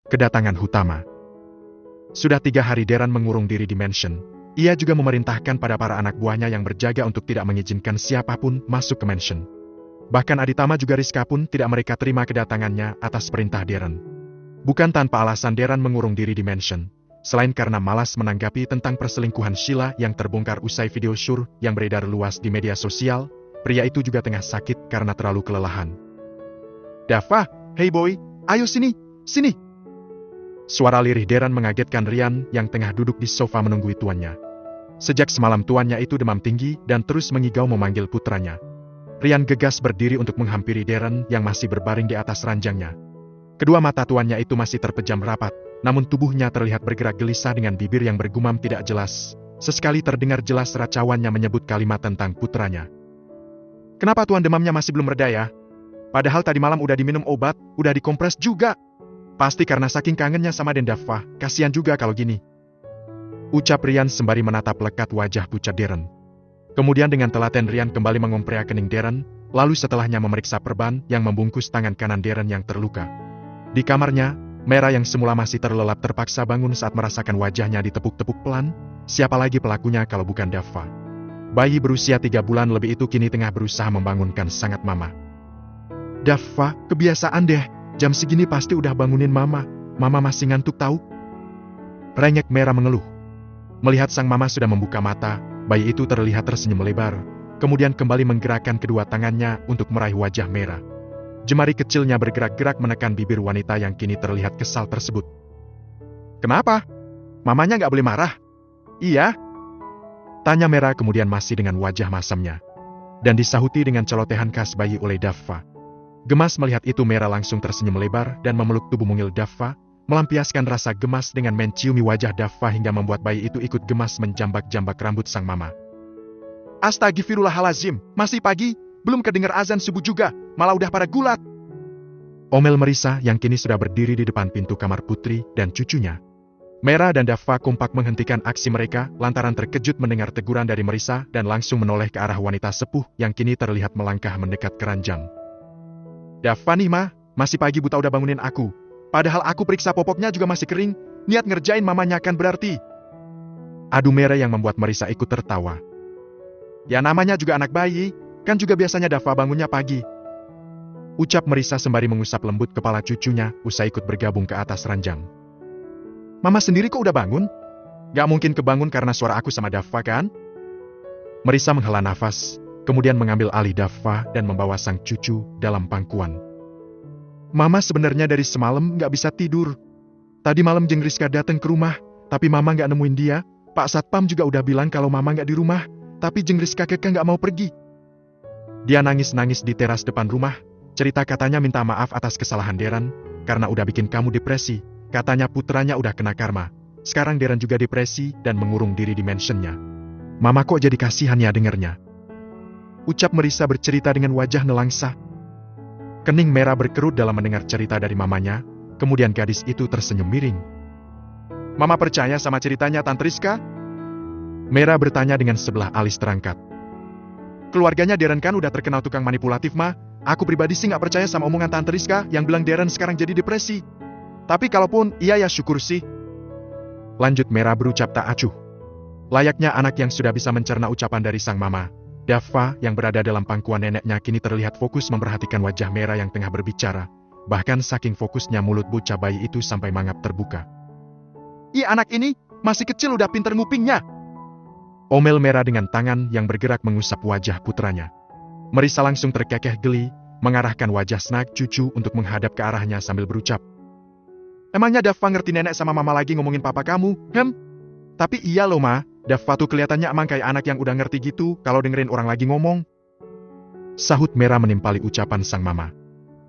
Kedatangan Hutama. Sudah 3 hari Darren mengurung diri di mansion. Ia juga memerintahkan pada para anak buahnya yang berjaga untuk tidak mengizinkan siapapun masuk ke mansion. Bahkan Aditama juga Rizka pun tidak mereka terima kedatangannya atas perintah Darren. Bukan tanpa alasan Darren mengurung diri di mansion, selain karena malas menanggapi tentang perselingkuhan Sheila yang terbongkar usai video syur yang beredar luas di media sosial. Pria itu juga tengah sakit karena terlalu kelelahan. "Dava, hey boy, ayo sini, sini." Suara lirih Darren mengagetkan Ryan yang tengah duduk di sofa menunggu tuannya. Sejak semalam tuannya itu demam tinggi dan terus mengigau memanggil putranya. Ryan gegas berdiri untuk menghampiri Darren yang masih berbaring di atas ranjangnya. Kedua mata tuannya itu masih terpejam rapat, namun tubuhnya terlihat bergerak gelisah dengan bibir yang bergumam tidak jelas. Sesekali terdengar jelas racawannya menyebut kalimat tentang putranya. "Kenapa tuan demamnya masih belum reda ya? Padahal tadi malam udah diminum obat, udah dikompres juga. Pasti karena saking kangennya sama Dava, kasihan juga kalau gini." Ucap Ryan sembari menatap lekat wajah pucat Darren. Kemudian dengan telaten Ryan kembali mengomprea kening Darren, lalu setelahnya memeriksa perban yang membungkus tangan kanan Darren yang terluka. Di kamarnya, Mera yang semula masih terlelap terpaksa bangun saat merasakan wajahnya ditepuk-tepuk pelan. Siapa lagi pelakunya kalau bukan Dava? Bayi berusia 3 bulan lebih itu kini tengah berusaha membangunkan sangat mama. "Dava, kebiasaan deh. Jam segini pasti udah bangunin mama. Mama masih ngantuk tahu?" Rengek Mera mengeluh. Melihat sang mama sudah membuka mata, bayi itu terlihat tersenyum lebar, kemudian kembali menggerakkan kedua tangannya untuk meraih wajah Mera. Jemari kecilnya bergerak-gerak menekan bibir wanita yang kini terlihat kesal tersebut. "Kenapa? Mamanya nggak boleh marah?" "Iya?" tanya Mera kemudian masih dengan wajah masamnya. Dan disahuti dengan celotehan khas bayi oleh Dava. Gemas melihat itu Mera langsung tersenyum lebar dan memeluk tubuh mungil Dava, melampiaskan rasa gemas dengan menciumi wajah Dava hingga membuat bayi itu ikut gemas menjambak-jambak rambut sang mama. "Astagfirullahalazim, masih pagi, belum kedengar azan subuh juga, malah udah pada gulat." Omel Merisa yang kini sudah berdiri di depan pintu kamar putri dan cucunya. Mera dan Dava kompak menghentikan aksi mereka lantaran terkejut mendengar teguran dari Merisa dan langsung menoleh ke arah wanita sepuh yang kini terlihat melangkah mendekat ke ranjang. "Dava nih ma, masih pagi buta udah bangunin aku. Padahal aku periksa popoknya juga masih kering, niat ngerjain mamanya kan berarti." Adu Mera yang membuat Merisa ikut tertawa. "Ya namanya juga anak bayi, kan juga biasanya Dava bangunnya pagi." Ucap Merisa sembari mengusap lembut kepala cucunya usai ikut bergabung ke atas ranjang. "Mama sendiri kok udah bangun? Gak mungkin kebangun karena suara aku sama Dava kan?" Merisa menghela nafas, kemudian mengambil alih Dava dan membawa sang cucu dalam pangkuan. "Mama sebenarnya dari semalam gak bisa tidur. Tadi malam Jeng Rizka datang ke rumah, tapi Mama gak nemuin dia. Pak Satpam juga udah bilang kalau Mama gak di rumah, tapi Jeng Rizka kekeh gak mau pergi." Dia nangis-nangis di teras depan rumah, cerita katanya minta maaf atas kesalahan Darren, karena udah bikin kamu depresi. Katanya putranya udah kena karma. Sekarang Darren juga depresi dan mengurung diri di mansionnya. "Mama kok jadi kasihan ya dengernya." Ucap Merisa bercerita dengan wajah nelangsa. Kening Mera berkerut dalam mendengar cerita dari mamanya, kemudian gadis itu tersenyum miring. "Mama percaya sama ceritanya Tante Rizka?" Mera bertanya dengan sebelah alis terangkat. "Keluarganya Darren kan udah terkenal tukang manipulatif ma. Aku pribadi sih gak percaya sama omongan Tante Rizka yang bilang Darren sekarang jadi depresi. Tapi kalaupun iya ya syukur sih." Lanjut Mera berucap tak acuh. Layaknya anak yang sudah bisa mencerna ucapan dari sang mama, Dava yang berada dalam pangkuan neneknya kini terlihat fokus memperhatikan wajah Mera yang tengah berbicara. Bahkan saking fokusnya mulut bocah bayi itu sampai mangap terbuka. "Ih anak ini, masih kecil udah pinter ngupingnya." Omel Mera dengan tangan yang bergerak mengusap wajah putranya. Merisa langsung terkekeh geli, mengarahkan wajah snack cucu untuk menghadap ke arahnya sambil berucap. "Emangnya Dava ngerti nenek sama mama lagi ngomongin papa kamu, Tapi iya loh ma, Dava tuh kelihatannya emang kayak anak yang udah ngerti gitu kalau dengerin orang lagi ngomong." Sahut Mera menimpali ucapan sang mama.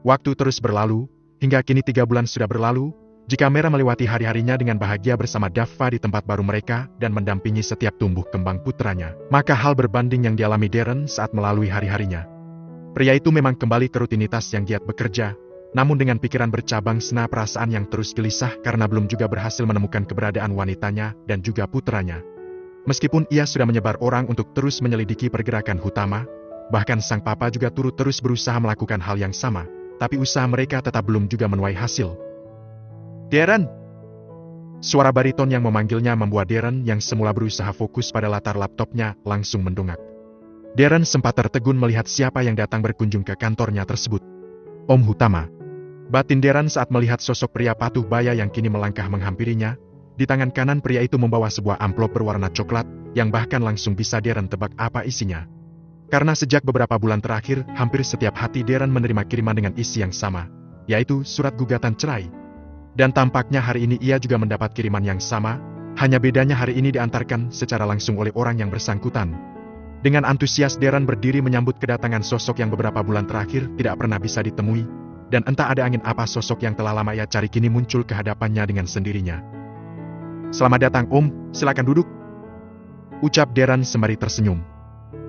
Waktu terus berlalu, hingga kini 3 bulan sudah berlalu, jika Mera melewati hari-harinya dengan bahagia bersama Dava di tempat baru mereka dan mendampingi setiap tumbuh kembang putranya, maka hal berbanding yang dialami Darren saat melalui hari-harinya. Pria itu memang kembali ke rutinitas yang giat bekerja, namun dengan pikiran bercabang sena perasaan yang terus gelisah karena belum juga berhasil menemukan keberadaan wanitanya dan juga putranya. Meskipun ia sudah menyebar orang untuk terus menyelidiki pergerakan Hutama, bahkan sang papa juga turut terus berusaha melakukan hal yang sama, tapi usaha mereka tetap belum juga menuai hasil. Darren! Suara bariton yang memanggilnya membuat Darren yang semula berusaha fokus pada latar laptopnya langsung mendongak. Darren sempat tertegun melihat siapa yang datang berkunjung ke kantornya tersebut. Om Hutama. Batin Darren saat melihat sosok pria patuh baya yang kini melangkah menghampirinya. Di tangan kanan pria itu membawa sebuah amplop berwarna coklat, yang bahkan langsung bisa Darren tebak apa isinya. Karena sejak beberapa bulan terakhir, hampir setiap hati Darren menerima kiriman dengan isi yang sama, yaitu surat gugatan cerai. Dan tampaknya hari ini ia juga mendapat kiriman yang sama, hanya bedanya hari ini diantarkan secara langsung oleh orang yang bersangkutan. Dengan antusias Darren berdiri menyambut kedatangan sosok yang beberapa bulan terakhir tidak pernah bisa ditemui, dan entah ada angin apa sosok yang telah lama ia cari kini muncul ke hadapannya dengan sendirinya. "Selamat datang Om, silakan duduk," ucap Darren sembari tersenyum.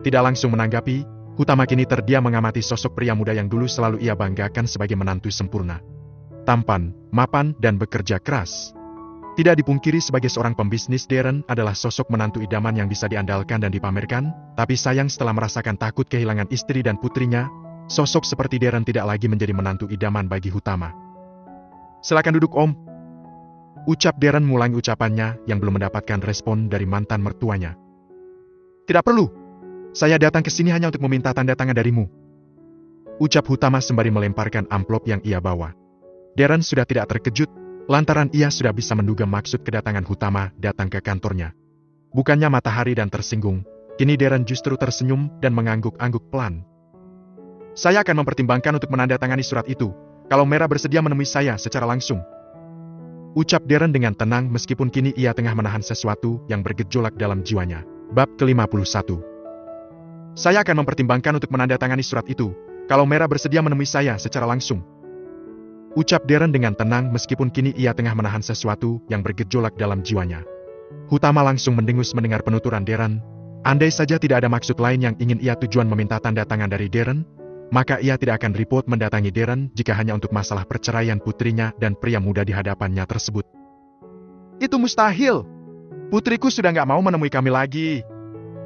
Tidak langsung menanggapi, Hutama kini terdiam mengamati sosok pria muda yang dulu selalu ia banggakan sebagai menantu sempurna. Tampan, mapan, dan bekerja keras. Tidak dipungkiri sebagai seorang pembisnis, Darren adalah sosok menantu idaman yang bisa diandalkan dan dipamerkan, tapi sayang setelah merasakan takut kehilangan istri dan putrinya, sosok seperti Darren tidak lagi menjadi menantu idaman bagi Hutama. "Silakan duduk Om," ucap Darren mulai ucapannya yang belum mendapatkan respon dari mantan mertuanya. "Tidak perlu. Saya datang ke sini hanya untuk meminta tanda tangan darimu," ucap Hutama sembari melemparkan amplop yang ia bawa. Darren sudah tidak terkejut, lantaran ia sudah bisa menduga maksud kedatangan Hutama datang ke kantornya. Bukannya matahari dan tersinggung, kini Darren justru tersenyum dan mengangguk-angguk pelan. "Saya akan mempertimbangkan untuk menandatangani surat itu, kalau Mera bersedia menemui saya secara langsung," ucap Darren dengan tenang meskipun kini ia tengah menahan sesuatu yang bergejolak dalam jiwanya. Bab ke-51. "Saya akan mempertimbangkan untuk menandatangani surat itu, kalau Mera bersedia menemui saya secara langsung," ucap Darren dengan tenang meskipun kini ia tengah menahan sesuatu yang bergejolak dalam jiwanya. Hutama langsung mendengus mendengar penuturan Darren. Andai saja tidak ada maksud lain yang ingin ia tujuan meminta tanda tangan dari Darren, maka ia tidak akan repot mendatangi Darren jika hanya untuk masalah perceraian putrinya dan pria muda di hadapannya tersebut. "Itu mustahil. Putriku sudah nggak mau menemui kami lagi.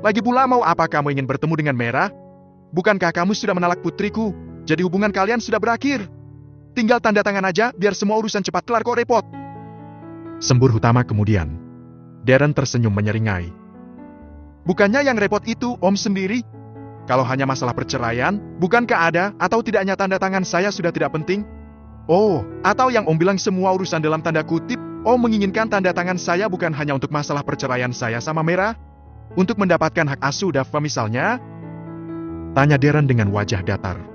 Lagi pula mau apa kamu ingin bertemu dengan Mera? Bukankah kamu sudah menalak putriku, jadi hubungan kalian sudah berakhir? Tinggal tanda tangan aja, biar semua urusan cepat kelar kok repot," sembur Hutama kemudian. Darren tersenyum menyeringai. "Bukannya yang repot itu Om sendiri? Kalau hanya masalah perceraian, bukankah ada atau tidaknya tanda tangan saya sudah tidak penting? Oh, atau yang Om bilang semua urusan dalam tanda kutip, Om menginginkan tanda tangan saya bukan hanya untuk masalah perceraian saya sama Mera? Untuk mendapatkan hak asuh Dava misalnya?" tanya Darren dengan wajah datar.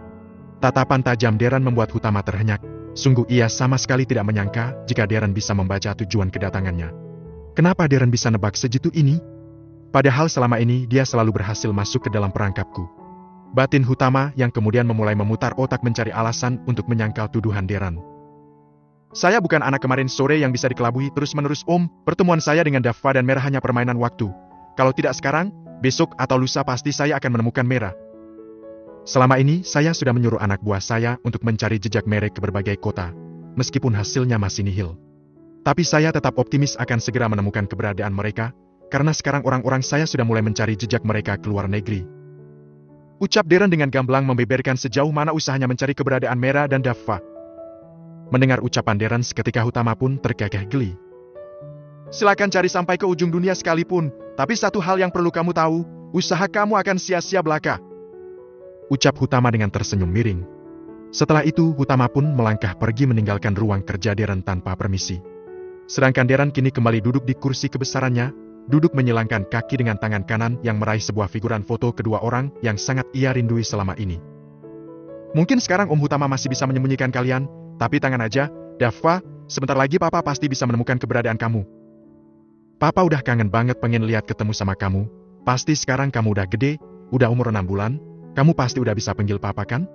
Tatapan tajam Darren membuat Hutama terhenyak. Sungguh ia sama sekali tidak menyangka jika Darren bisa membaca tujuan kedatangannya. Kenapa Darren bisa nebak sejitu ini? Padahal selama ini dia selalu berhasil masuk ke dalam perangkapku. Batin Hutama yang kemudian memulai memutar otak mencari alasan untuk menyangkal tuduhan Darren. "Saya bukan anak kemarin sore yang bisa dikelabui terus-menerus Om. Pertemuan saya dengan Dava dan Mera hanya permainan waktu. Kalau tidak sekarang, besok atau lusa pasti saya akan menemukan Mera. Selama ini, saya sudah menyuruh anak buah saya untuk mencari jejak Mera ke berbagai kota, meskipun hasilnya masih nihil. Tapi saya tetap optimis akan segera menemukan keberadaan mereka, karena sekarang orang-orang saya sudah mulai mencari jejak mereka ke luar negeri," ucap Darren dengan gamblang membeberkan sejauh mana usahanya mencari keberadaan Mera dan Dava. Mendengar ucapan Darren seketika Hutama pun terkekeh geli. "Silakan cari sampai ke ujung dunia sekalipun, tapi satu hal yang perlu kamu tahu, usaha kamu akan sia-sia belaka," ucap Hutama dengan tersenyum miring. Setelah itu Hutama pun melangkah pergi meninggalkan ruang kerja Darren tanpa permisi. Sedangkan Darren kini kembali duduk di kursi kebesarannya, duduk menyilangkan kaki dengan tangan kanan yang meraih sebuah figuran foto kedua orang yang sangat ia rindui selama ini. "Mungkin sekarang Om Hutama masih bisa menyembunyikan kalian, tapi tangan aja, Dava, sebentar lagi Papa pasti bisa menemukan keberadaan kamu. Papa udah kangen banget pengen lihat ketemu sama kamu, pasti sekarang kamu udah gede, udah umur 6 bulan, kamu pasti udah bisa panggil Papa kan?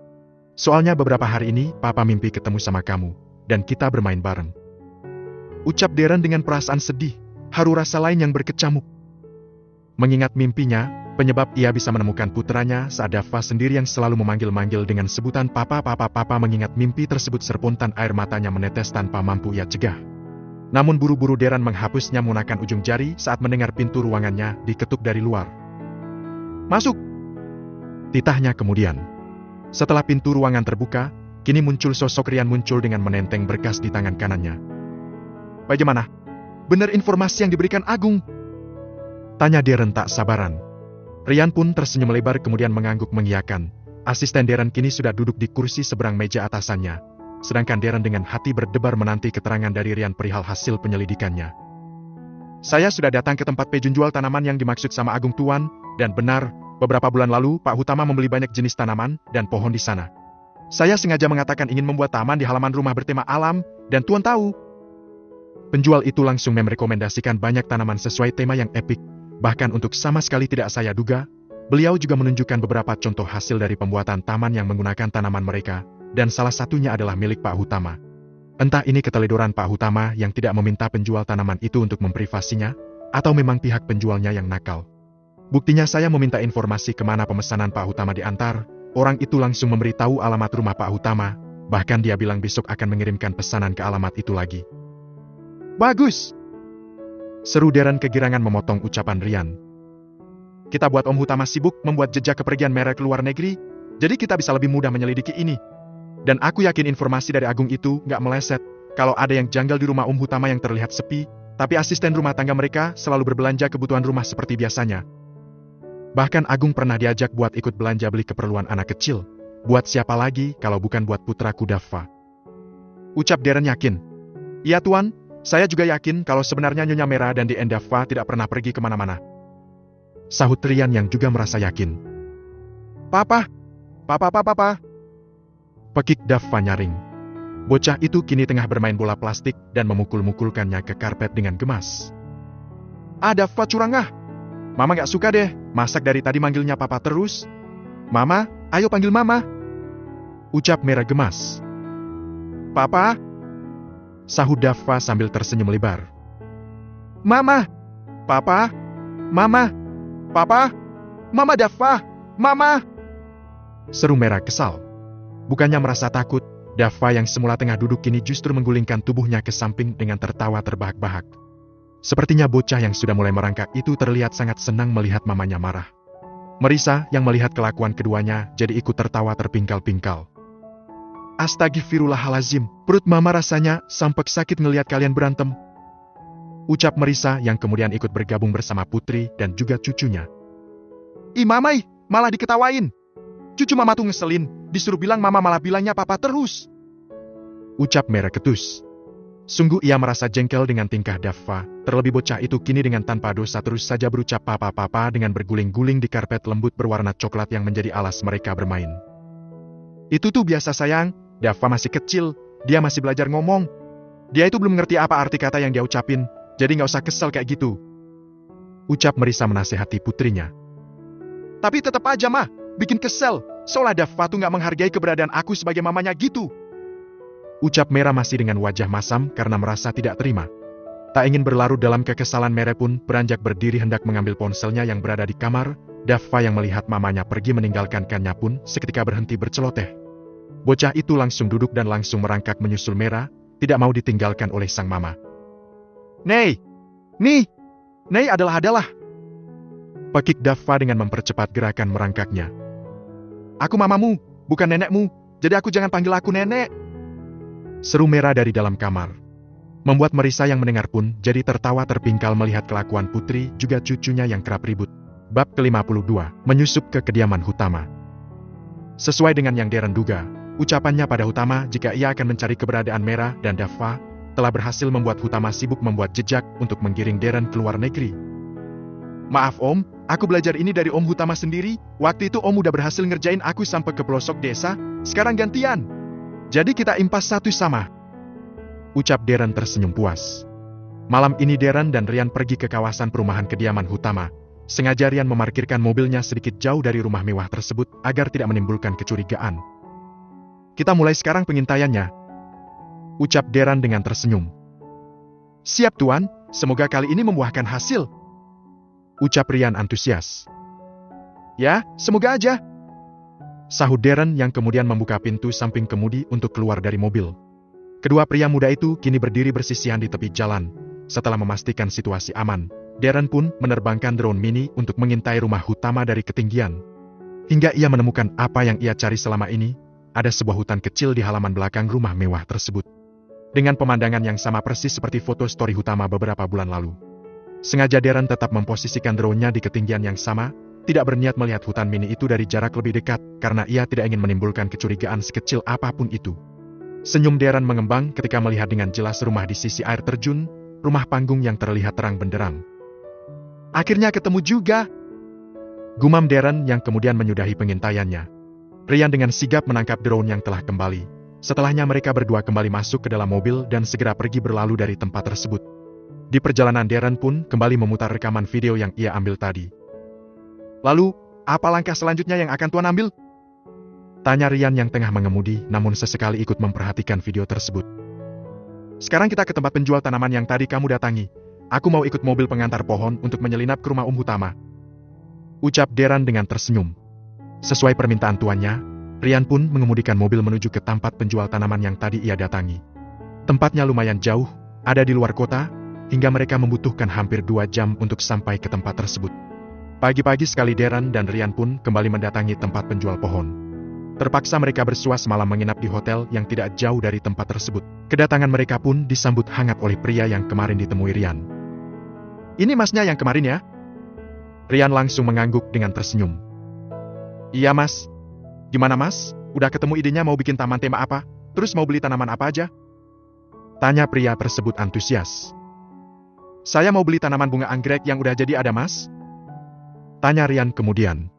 Soalnya beberapa hari ini Papa mimpi ketemu sama kamu, dan kita bermain bareng," ucap Darren dengan perasaan sedih, haru rasa lain yang berkecamuk. Mengingat mimpinya, penyebab ia bisa menemukan putranya saat Dava sendiri yang selalu memanggil-manggil dengan sebutan Papa mengingat mimpi tersebut spontan air matanya menetes tanpa mampu ia cegah. Namun buru-buru Darren menghapusnya menggunakan ujung jari saat mendengar pintu ruangannya diketuk dari luar. "Masuk!" titahnya kemudian. Setelah pintu ruangan terbuka, kini muncul sosok Rian muncul dengan menenteng berkas di tangan kanannya. Bagaimana? Benar informasi yang diberikan Agung? Tanya Darren tak sabaran. Rian pun tersenyum lebar kemudian mengangguk mengiyakan. Asisten Darren kini sudah duduk di kursi seberang meja atasannya. Sedangkan Darren dengan hati berdebar menanti keterangan dari Rian perihal hasil penyelidikannya. Saya sudah datang ke tempat penjual tanaman yang dimaksud sama Agung Tuan, dan benar, beberapa bulan lalu Pak Hutama membeli banyak jenis tanaman dan pohon di sana. Saya sengaja mengatakan ingin membuat taman di halaman rumah bertema alam, dan Tuan tahu. Penjual itu langsung merekomendasikan banyak tanaman sesuai tema yang epik, bahkan untuk sama sekali tidak saya duga, beliau juga menunjukkan beberapa contoh hasil dari pembuatan taman yang menggunakan tanaman mereka, dan salah satunya adalah milik Pak Hutama. Entah ini keteledoran Pak Hutama yang tidak meminta penjual tanaman itu untuk memprivasinya, atau memang pihak penjualnya yang nakal. Buktinya saya meminta informasi kemana pemesanan Pak Hutama diantar, orang itu langsung memberitahu alamat rumah Pak Hutama, bahkan dia bilang besok akan mengirimkan pesanan ke alamat itu lagi. Bagus! Seru Darren kegirangan memotong ucapan Rian. Kita buat Om Hutama sibuk membuat jejak kepergian Mera ke luar negeri, jadi kita bisa lebih mudah menyelidiki ini. Dan aku yakin informasi dari Agung itu nggak meleset, kalau ada yang janggal di rumah Om Hutama yang terlihat sepi, tapi asisten rumah tangga mereka selalu berbelanja kebutuhan rumah seperti biasanya. Bahkan Agung pernah diajak buat ikut belanja beli keperluan anak kecil. Buat siapa lagi kalau bukan buat putraku Daffa? Ucap Darren yakin. Iya Tuan, saya juga yakin kalau sebenarnya Nyonya Mera dan Dien Daffa tidak pernah pergi kemana-mana. Sahut Rian yang juga merasa yakin. Papa. Pekik Daffa nyaring. Bocah itu kini tengah bermain bola plastik dan memukul-mukulkannya ke karpet dengan gemas. Daffa curang ah. Mama gak suka deh, masak dari tadi manggilnya papa terus. Mama, ayo panggil mama. Ucap Mera gemas. Papa. Sahut Daffa sambil tersenyum lebar. Mama. Papa. Mama. Papa. Mama Daffa. Mama. Seru Mera kesal. Bukannya merasa takut, Daffa yang semula tengah duduk kini justru menggulingkan tubuhnya ke samping dengan tertawa terbahak-bahak. Sepertinya bocah yang sudah mulai merangkak itu terlihat sangat senang melihat mamanya marah. Marissa yang melihat kelakuan keduanya jadi ikut tertawa terpingkal-pingkal. Astagfirullahalazim, perut mama rasanya sampai sakit ngelihat kalian berantem. Ucap Marissa yang kemudian ikut bergabung bersama Putri dan juga cucunya. Ih mamai, malah diketawain. Cucu mama tuh ngeselin, disuruh bilang mama malah bilangnya papa terus. Ucap Mera ketus. Sungguh ia merasa jengkel dengan tingkah Daffa, terlebih bocah itu kini dengan tanpa dosa terus saja berucap papa-papa dengan berguling-guling di karpet lembut berwarna coklat yang menjadi alas mereka bermain. Itu tuh biasa sayang, Daffa masih kecil, dia masih belajar ngomong. Dia itu belum ngerti apa arti kata yang dia ucapin, jadi gak usah kesel kayak gitu. Ucap Marissa menasehati putrinya. Tapi tetap aja mah, bikin kesel, seolah Daffa tuh gak menghargai keberadaan aku sebagai mamanya gitu. Ucap Mera masih dengan wajah masam karena merasa tidak terima. Tak ingin berlarut dalam kekesalan, Mera pun beranjak berdiri hendak mengambil ponselnya yang berada di kamar. Daffa yang melihat mamanya pergi meninggalkannya pun seketika berhenti berceloteh. Bocah itu langsung duduk dan langsung merangkak menyusul Mera, tidak mau ditinggalkan oleh sang mama. Nei adalah. Pekik Daffa dengan mempercepat gerakan merangkaknya. Aku mamamu, bukan nenekmu, jadi aku jangan panggil aku nenek. Seru Mera dari dalam kamar. Membuat Marissa yang mendengar pun jadi tertawa terpingkal melihat kelakuan Putri juga cucunya yang kerap ribut. Bab ke-52, menyusup ke kediaman Hutama. Sesuai dengan yang Darren duga, ucapannya pada Hutama jika ia akan mencari keberadaan Mera dan Daffa, telah berhasil membuat Hutama sibuk membuat jejak untuk menggiring Darren ke luar negeri. Maaf Om, aku belajar ini dari Om Hutama sendiri, waktu itu Om udah berhasil ngerjain aku sampai ke pelosok desa, sekarang gantian. Jadi kita impas satu sama. Ucap Darren tersenyum puas. Malam ini Darren dan Rian pergi ke kawasan perumahan kediaman Hutama. Sengaja Rian memarkirkan mobilnya sedikit jauh dari rumah mewah tersebut agar tidak menimbulkan kecurigaan. Kita mulai sekarang pengintaiannya. Ucap Darren dengan tersenyum. Siap Tuan, semoga kali ini membuahkan hasil. Ucap Rian antusias. Ya, semoga aja. Sahut Darren yang kemudian membuka pintu samping kemudi untuk keluar dari mobil. Kedua pria muda itu kini berdiri bersisihan di tepi jalan. Setelah memastikan situasi aman, Darren pun menerbangkan drone mini untuk mengintai rumah Hutama dari ketinggian. Hingga ia menemukan apa yang ia cari selama ini, ada sebuah hutan kecil di halaman belakang rumah mewah tersebut. Dengan pemandangan yang sama persis seperti foto story utama beberapa bulan lalu. Sengaja Darren tetap memposisikan drone-nya di ketinggian yang sama, tidak berniat melihat hutan mini itu dari jarak lebih dekat, karena ia tidak ingin menimbulkan kecurigaan sekecil apapun itu. Senyum Darren mengembang ketika melihat dengan jelas rumah di sisi air terjun, rumah panggung yang terlihat terang benderang. Akhirnya ketemu juga, gumam Darren yang kemudian menyudahi pengintaiannya. Ryan dengan sigap menangkap drone yang telah kembali. Setelahnya mereka berdua kembali masuk ke dalam mobil dan segera pergi berlalu dari tempat tersebut. Di perjalanan Darren pun kembali memutar rekaman video yang ia ambil tadi. Lalu, apa langkah selanjutnya yang akan Tuan ambil? Tanya Ryan yang tengah mengemudi namun sesekali ikut memperhatikan video tersebut. Sekarang kita ke tempat penjual tanaman yang tadi kamu datangi. Aku mau ikut mobil pengantar pohon untuk menyelinap ke rumah Utama. Ucap Darren dengan tersenyum. Sesuai permintaan tuannya, Ryan pun mengemudikan mobil menuju ke tempat penjual tanaman yang tadi ia datangi. Tempatnya lumayan jauh, ada di luar kota, hingga mereka membutuhkan hampir 2 jam untuk sampai ke tempat tersebut. Pagi-pagi sekali Darren dan Ryan pun kembali mendatangi tempat penjual pohon. Terpaksa mereka bersua semalam menginap di hotel yang tidak jauh dari tempat tersebut. Kedatangan mereka pun disambut hangat oleh pria yang kemarin ditemui Ryan. Ini masnya yang kemarin ya? Ryan langsung mengangguk dengan tersenyum. Iya mas. Gimana mas? Udah ketemu idenya mau bikin taman tema apa? Terus mau beli tanaman apa aja? Tanya pria tersebut antusias. Saya mau beli tanaman bunga anggrek yang udah jadi ada mas? Tanya Ryan kemudian.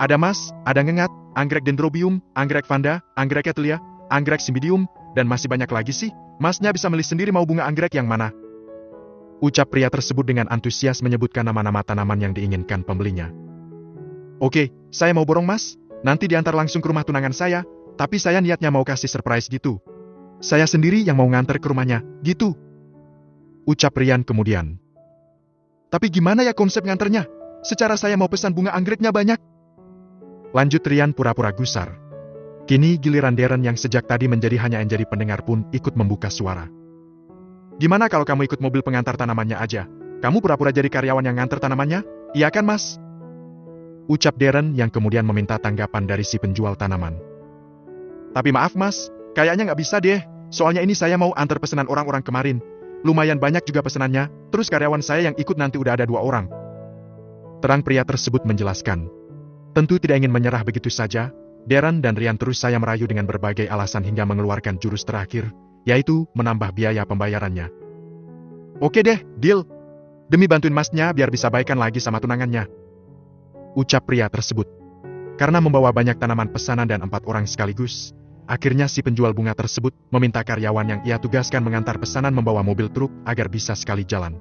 Ada mas, ada ngengat, anggrek dendrobium, anggrek vanda, anggrek etelia, anggrek cymbidium, dan masih banyak lagi sih. Masnya bisa milih sendiri mau bunga anggrek yang mana? Ucap pria tersebut dengan antusias menyebutkan nama-nama tanaman yang diinginkan pembelinya. Oke, saya mau borong mas. Nanti diantar langsung ke rumah tunangan saya, tapi saya niatnya mau kasih surprise gitu. Saya sendiri yang mau nganter ke rumahnya, gitu. Ucap Ryan kemudian. Tapi gimana ya konsep nganternya? Secara saya mau pesan bunga anggreknya banyak. Lanjut Ryan pura-pura gusar. Kini giliran Darren yang sejak tadi hanya jadi pendengar pun ikut membuka suara. Gimana kalau kamu ikut mobil pengantar tanamannya aja? Kamu pura-pura jadi karyawan yang nganter tanamannya? Iya kan mas? Ucap Darren yang kemudian meminta tanggapan dari si penjual tanaman. Tapi maaf mas, kayaknya nggak bisa deh. Soalnya ini saya mau antar pesanan orang-orang kemarin. Lumayan banyak juga pesanannya, terus karyawan saya yang ikut nanti udah ada 2 orang. Terang pria tersebut menjelaskan. Tentu tidak ingin menyerah begitu saja, Darren dan Ryan terus saya merayu dengan berbagai alasan hingga mengeluarkan jurus terakhir, yaitu menambah biaya pembayarannya. Oke deh, deal. Demi bantuin masnya biar bisa baikan lagi sama tunangannya. Ucap pria tersebut. Karena membawa banyak tanaman pesanan dan 4 orang sekaligus, akhirnya si penjual bunga tersebut meminta karyawan yang ia tugaskan mengantar pesanan membawa mobil truk agar bisa sekali jalan.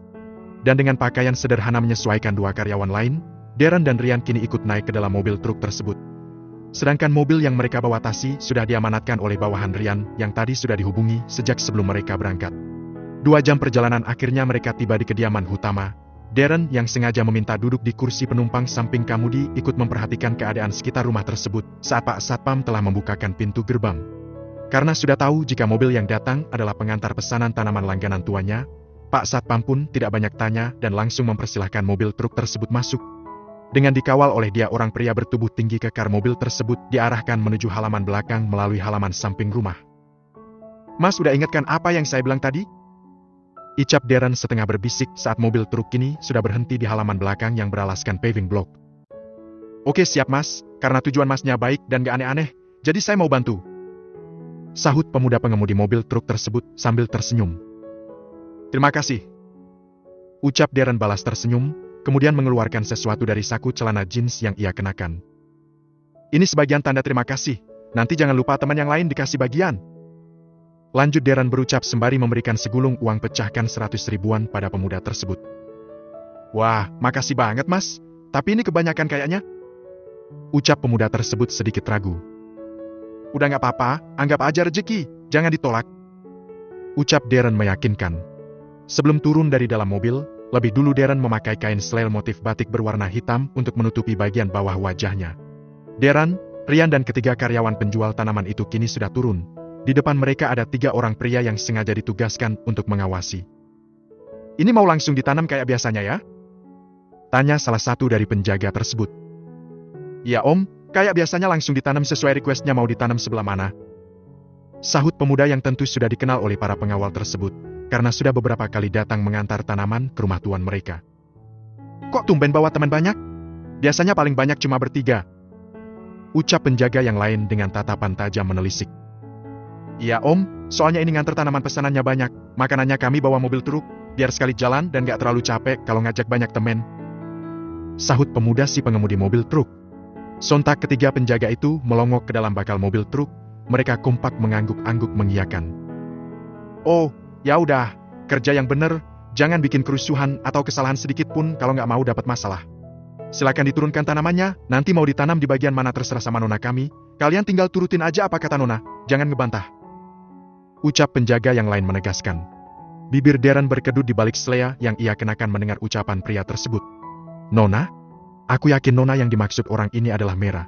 Dan dengan pakaian sederhana menyesuaikan 2 karyawan lain, Darren dan Ryan kini ikut naik ke dalam mobil truk tersebut. Sedangkan mobil yang mereka bawa tasi sudah diamanatkan oleh bawahan Ryan yang tadi sudah dihubungi sejak sebelum mereka berangkat. 2 jam perjalanan akhirnya mereka tiba di kediaman utama. Darren yang sengaja meminta duduk di kursi penumpang samping kamudi ikut memperhatikan keadaan sekitar rumah tersebut saat Pak Satpam telah membukakan pintu gerbang. Karena sudah tahu jika mobil yang datang adalah pengantar pesanan tanaman langganan tuanya, Pak Satpam pun tidak banyak tanya dan langsung mempersilahkan mobil truk tersebut masuk. Dengan dikawal oleh dia orang pria bertubuh tinggi kekar mobil tersebut diarahkan menuju halaman belakang melalui halaman samping rumah. Mas udah ingatkan apa yang saya bilang tadi? Icap Darren setengah berbisik saat mobil truk kini sudah berhenti di halaman belakang yang beralaskan paving block. Oke siap mas, karena tujuan masnya baik dan gak aneh-aneh, jadi saya mau bantu. Sahut pemuda pengemudi mobil truk tersebut sambil tersenyum. Terima kasih. Ucap Darren balas tersenyum, kemudian mengeluarkan sesuatu dari saku celana jeans yang ia kenakan. Ini sebagian tanda terima kasih, nanti jangan lupa teman yang lain dikasih bagian. Lanjut Darren berucap sembari memberikan segulung uang pecahkan 100 ribuan pada pemuda tersebut. Wah, makasih banget mas, tapi ini kebanyakan kayaknya. Ucap pemuda tersebut sedikit ragu. Udah gak apa-apa, anggap aja rezeki, jangan ditolak. Ucap Darren meyakinkan. Sebelum turun dari dalam mobil, lebih dulu Darren memakai kain selail motif batik berwarna hitam untuk menutupi bagian bawah wajahnya. Darren, Ryan dan ketiga karyawan penjual tanaman itu kini sudah turun. Di depan mereka ada 3 orang pria yang sengaja ditugaskan untuk mengawasi. Ini mau langsung ditanam kayak biasanya ya? Tanya salah satu dari penjaga tersebut. Ya om, kayak biasanya langsung ditanam sesuai requestnya mau ditanam sebelah mana? Sahut pemuda yang tentu sudah dikenal oleh para pengawal tersebut, karena sudah beberapa kali datang mengantar tanaman ke rumah tuan mereka. Kok tumben bawa teman banyak? Biasanya paling banyak cuma bertiga. Ucap penjaga yang lain dengan tatapan tajam menelisik. Iya om, soalnya ini nganter tanaman pesanannya banyak, makanannya kami bawa mobil truk, biar sekali jalan dan gak terlalu capek kalau ngajak banyak temen. Sahut pemuda si pengemudi mobil truk. Sontak ketiga penjaga itu melongok ke dalam bakal mobil truk, mereka kompak mengangguk-angguk mengiyakan. Oh, ya udah, kerja yang bener, jangan bikin kerusuhan atau kesalahan sedikit pun kalau nggak mau dapat masalah. Silakan diturunkan tanamannya, nanti mau ditanam di bagian mana terserah sama nona kami, kalian tinggal turutin aja apa kata nona, jangan ngebantah. Ucap penjaga yang lain menegaskan. Bibir Darren berkedut di balik selea yang ia kenakan mendengar ucapan pria tersebut. Nona? Aku yakin nona yang dimaksud orang ini adalah Mera.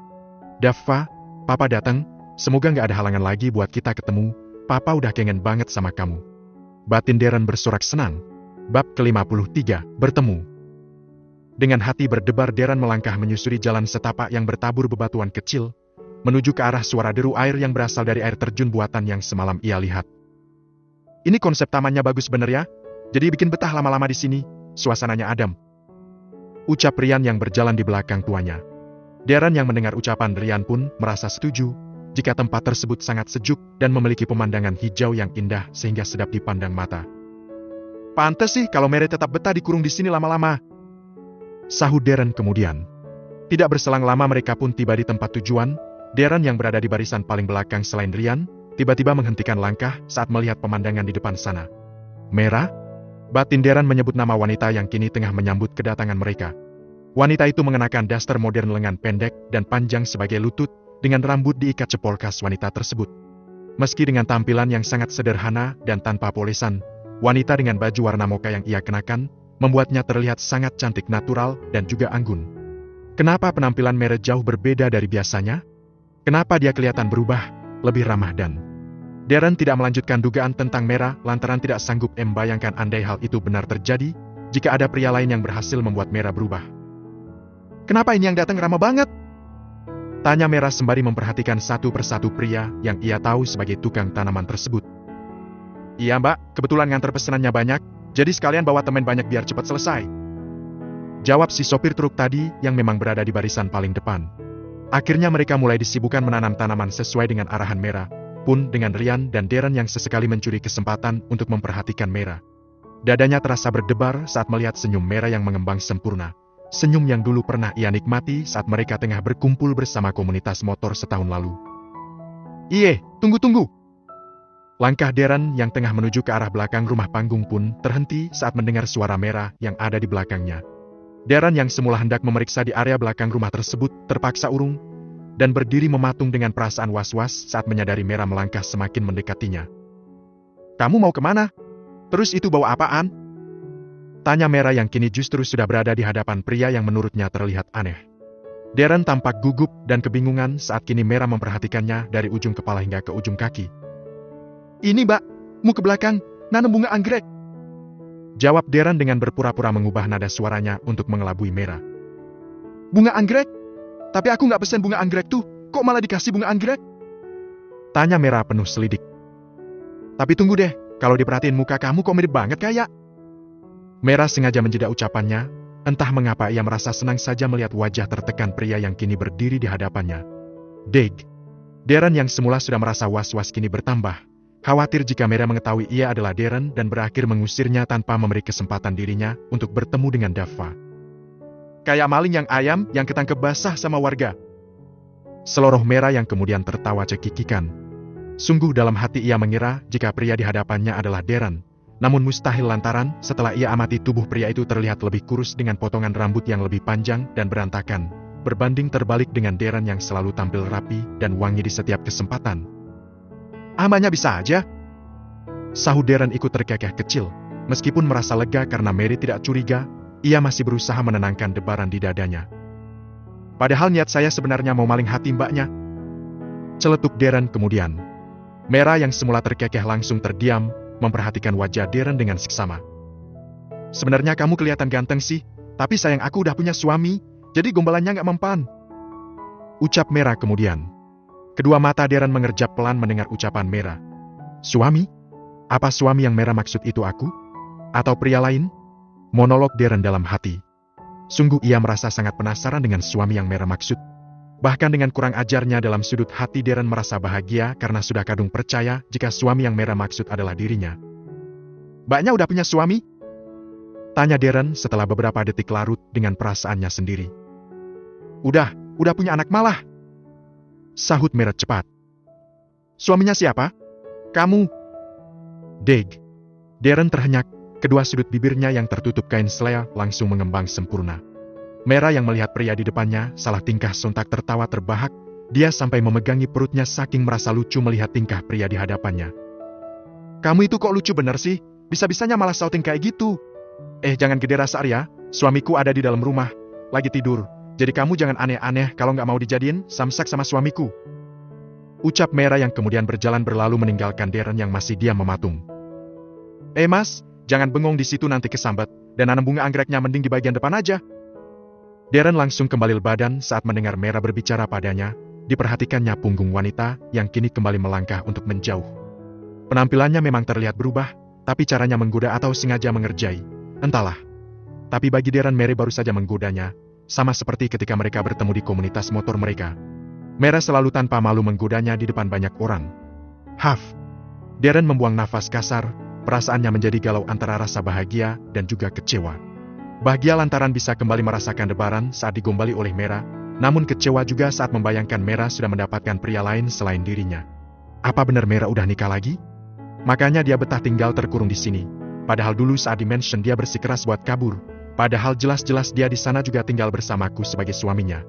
Dava, papa datang, semoga nggak ada halangan lagi buat kita ketemu, papa udah kangen banget sama kamu. Batin Darren bersorak senang. Bab ke-53, bertemu. Dengan hati berdebar Darren melangkah menyusuri jalan setapak yang bertabur bebatuan kecil, menuju ke arah suara deru air yang berasal dari air terjun buatan yang semalam ia lihat. Ini konsep tamannya bagus bener ya, jadi bikin betah lama-lama di sini, suasananya adem. Ucap Rian yang berjalan di belakang tuanya. Darren yang mendengar ucapan Rian pun merasa setuju, jika tempat tersebut sangat sejuk dan memiliki pemandangan hijau yang indah sehingga sedap dipandang mata. Pantes sih kalau Mary tetap betah dikurung di sini lama-lama. Sahut Darren kemudian. Tidak berselang lama mereka pun tiba di tempat tujuan. Darren yang berada di barisan paling belakang selain Rian, tiba-tiba menghentikan langkah saat melihat pemandangan di depan sana. Mera? Batin Darren menyebut nama wanita yang kini tengah menyambut kedatangan mereka. Wanita itu mengenakan daster modern lengan pendek dan panjang sebagai lutut, dengan rambut diikat cepol khas wanita tersebut. Meski dengan tampilan yang sangat sederhana dan tanpa polesan, wanita dengan baju warna mocha yang ia kenakan, membuatnya terlihat sangat cantik natural dan juga anggun. Kenapa penampilan Mera jauh berbeda dari biasanya? Kenapa dia kelihatan berubah, lebih ramah dan... Darren tidak melanjutkan dugaan tentang Mera lantaran tidak sanggup membayangkan andai hal itu benar terjadi, jika ada pria lain yang berhasil membuat Mera berubah. Kenapa ini yang datang ramah banget? Tanya Mera sembari memperhatikan satu persatu pria yang ia tahu sebagai tukang tanaman tersebut. Iya mbak, kebetulan nganter pesanannya banyak, jadi sekalian bawa temen banyak biar cepat selesai. Jawab si sopir truk tadi yang memang berada di barisan paling depan. Akhirnya mereka mulai disibukkan menanam tanaman sesuai dengan arahan Mera, pun dengan Rian dan Darren yang sesekali mencuri kesempatan untuk memperhatikan Mera. Dadanya terasa berdebar saat melihat senyum Mera yang mengembang sempurna. Senyum yang dulu pernah ia nikmati saat mereka tengah berkumpul bersama komunitas motor setahun lalu. Iye, tunggu-tunggu. Langkah Darren yang tengah menuju ke arah belakang rumah panggung pun terhenti saat mendengar suara Mera yang ada di belakangnya. Darren yang semula hendak memeriksa di area belakang rumah tersebut terpaksa urung dan berdiri mematung dengan perasaan was-was saat menyadari Mera melangkah semakin mendekatinya. Kamu mau kemana? Terus itu bawa apaan? Tanya Mera yang kini justru sudah berada di hadapan pria yang menurutnya terlihat aneh. Darren tampak gugup dan kebingungan saat kini Mera memperhatikannya dari ujung kepala hingga ke ujung kaki. Ini mbak, mau ke belakang, nanam bunga anggrek. Jawab Darren dengan berpura-pura mengubah nada suaranya untuk mengelabui Mera. Bunga anggrek? Tapi aku nggak pesen bunga anggrek tuh, kok malah dikasih bunga anggrek? Tanya Mera penuh selidik. Tapi tunggu deh, kalau diperhatiin muka kamu kok mirip banget kayak. Mera sengaja menjeda ucapannya, entah mengapa ia merasa senang saja melihat wajah tertekan pria yang kini berdiri di hadapannya. Deg. Darren yang semula sudah merasa was-was kini bertambah. Khawatir jika Mera mengetahui ia adalah Darren dan berakhir mengusirnya tanpa memberi kesempatan dirinya untuk bertemu dengan Dava. Kayak maling yang ayam yang ketangkep basah sama warga. Seloroh Mera yang kemudian tertawa cekikikan. Sungguh dalam hati ia mengira jika pria di hadapannya adalah Darren. Namun mustahil lantaran setelah ia amati tubuh pria itu terlihat lebih kurus dengan potongan rambut yang lebih panjang dan berantakan, berbanding terbalik dengan Darren yang selalu tampil rapi dan wangi di setiap kesempatan. Amanya bisa aja. Sahut Darren ikut terkekeh kecil. Meskipun merasa lega karena Mary tidak curiga, ia masih berusaha menenangkan debaran di dadanya. Padahal niat saya sebenarnya mau maling hati mbaknya. Celetuk Darren kemudian. Mera yang semula terkekeh langsung terdiam, memperhatikan wajah Darren dengan seksama. Sebenarnya kamu kelihatan ganteng sih, tapi sayang aku udah punya suami, jadi gombalannya nggak mempan. Ucap Mera kemudian. Kedua mata Darren mengerjap pelan mendengar ucapan Mera. Suami? Apa suami yang Mera maksud itu aku? Atau pria lain? Monolog Darren dalam hati. Sungguh ia merasa sangat penasaran dengan suami yang Mera maksud. Bahkan dengan kurang ajarnya dalam sudut hati Darren merasa bahagia karena sudah kadung percaya jika suami yang Mera maksud adalah dirinya. Mbaknya udah punya suami? Tanya Darren setelah beberapa detik larut dengan perasaannya sendiri. Udah punya anak malah. Sahut Mera cepat. Suaminya siapa? Kamu. Deg. Darren terhenyak, kedua sudut bibirnya yang tertutup kain selea langsung mengembang sempurna. Mera yang melihat pria di depannya salah tingkah sontak tertawa terbahak, dia sampai memegangi perutnya saking merasa lucu melihat tingkah pria di hadapannya. Kamu itu kok lucu bener sih? Bisa-bisanya malah shouting kayak gitu. Jangan gede rasa Arya, suamiku ada di dalam rumah, lagi tidur, jadi kamu jangan aneh-aneh kalau nggak mau dijadiin samsak sama suamiku. Ucap Mera yang kemudian berjalan berlalu meninggalkan Darren yang masih diam mematung. Mas, jangan bengong di situ nanti kesambet, dan nanam bunga anggreknya mending di bagian depan aja. Darren langsung kembali badan saat mendengar Mera berbicara padanya, diperhatikannya punggung wanita yang kini kembali melangkah untuk menjauh. Penampilannya memang terlihat berubah, tapi caranya menggoda atau sengaja mengerjai, entahlah. Tapi bagi Darren Mary baru saja menggodanya, sama seperti ketika mereka bertemu di komunitas motor mereka. Mera selalu tanpa malu menggodanya di depan banyak orang. Darren membuang nafas kasar, perasaannya menjadi galau antara rasa bahagia dan juga kecewa. Bahagia lantaran bisa kembali merasakan debaran saat digombali oleh Mera, namun kecewa juga saat membayangkan Mera sudah mendapatkan pria lain selain dirinya. Apa benar Mera udah nikah lagi? Makanya dia betah tinggal terkurung di sini. Padahal dulu saat di mansion dia bersikeras buat kabur. Padahal jelas-jelas dia di sana juga tinggal bersamaku sebagai suaminya.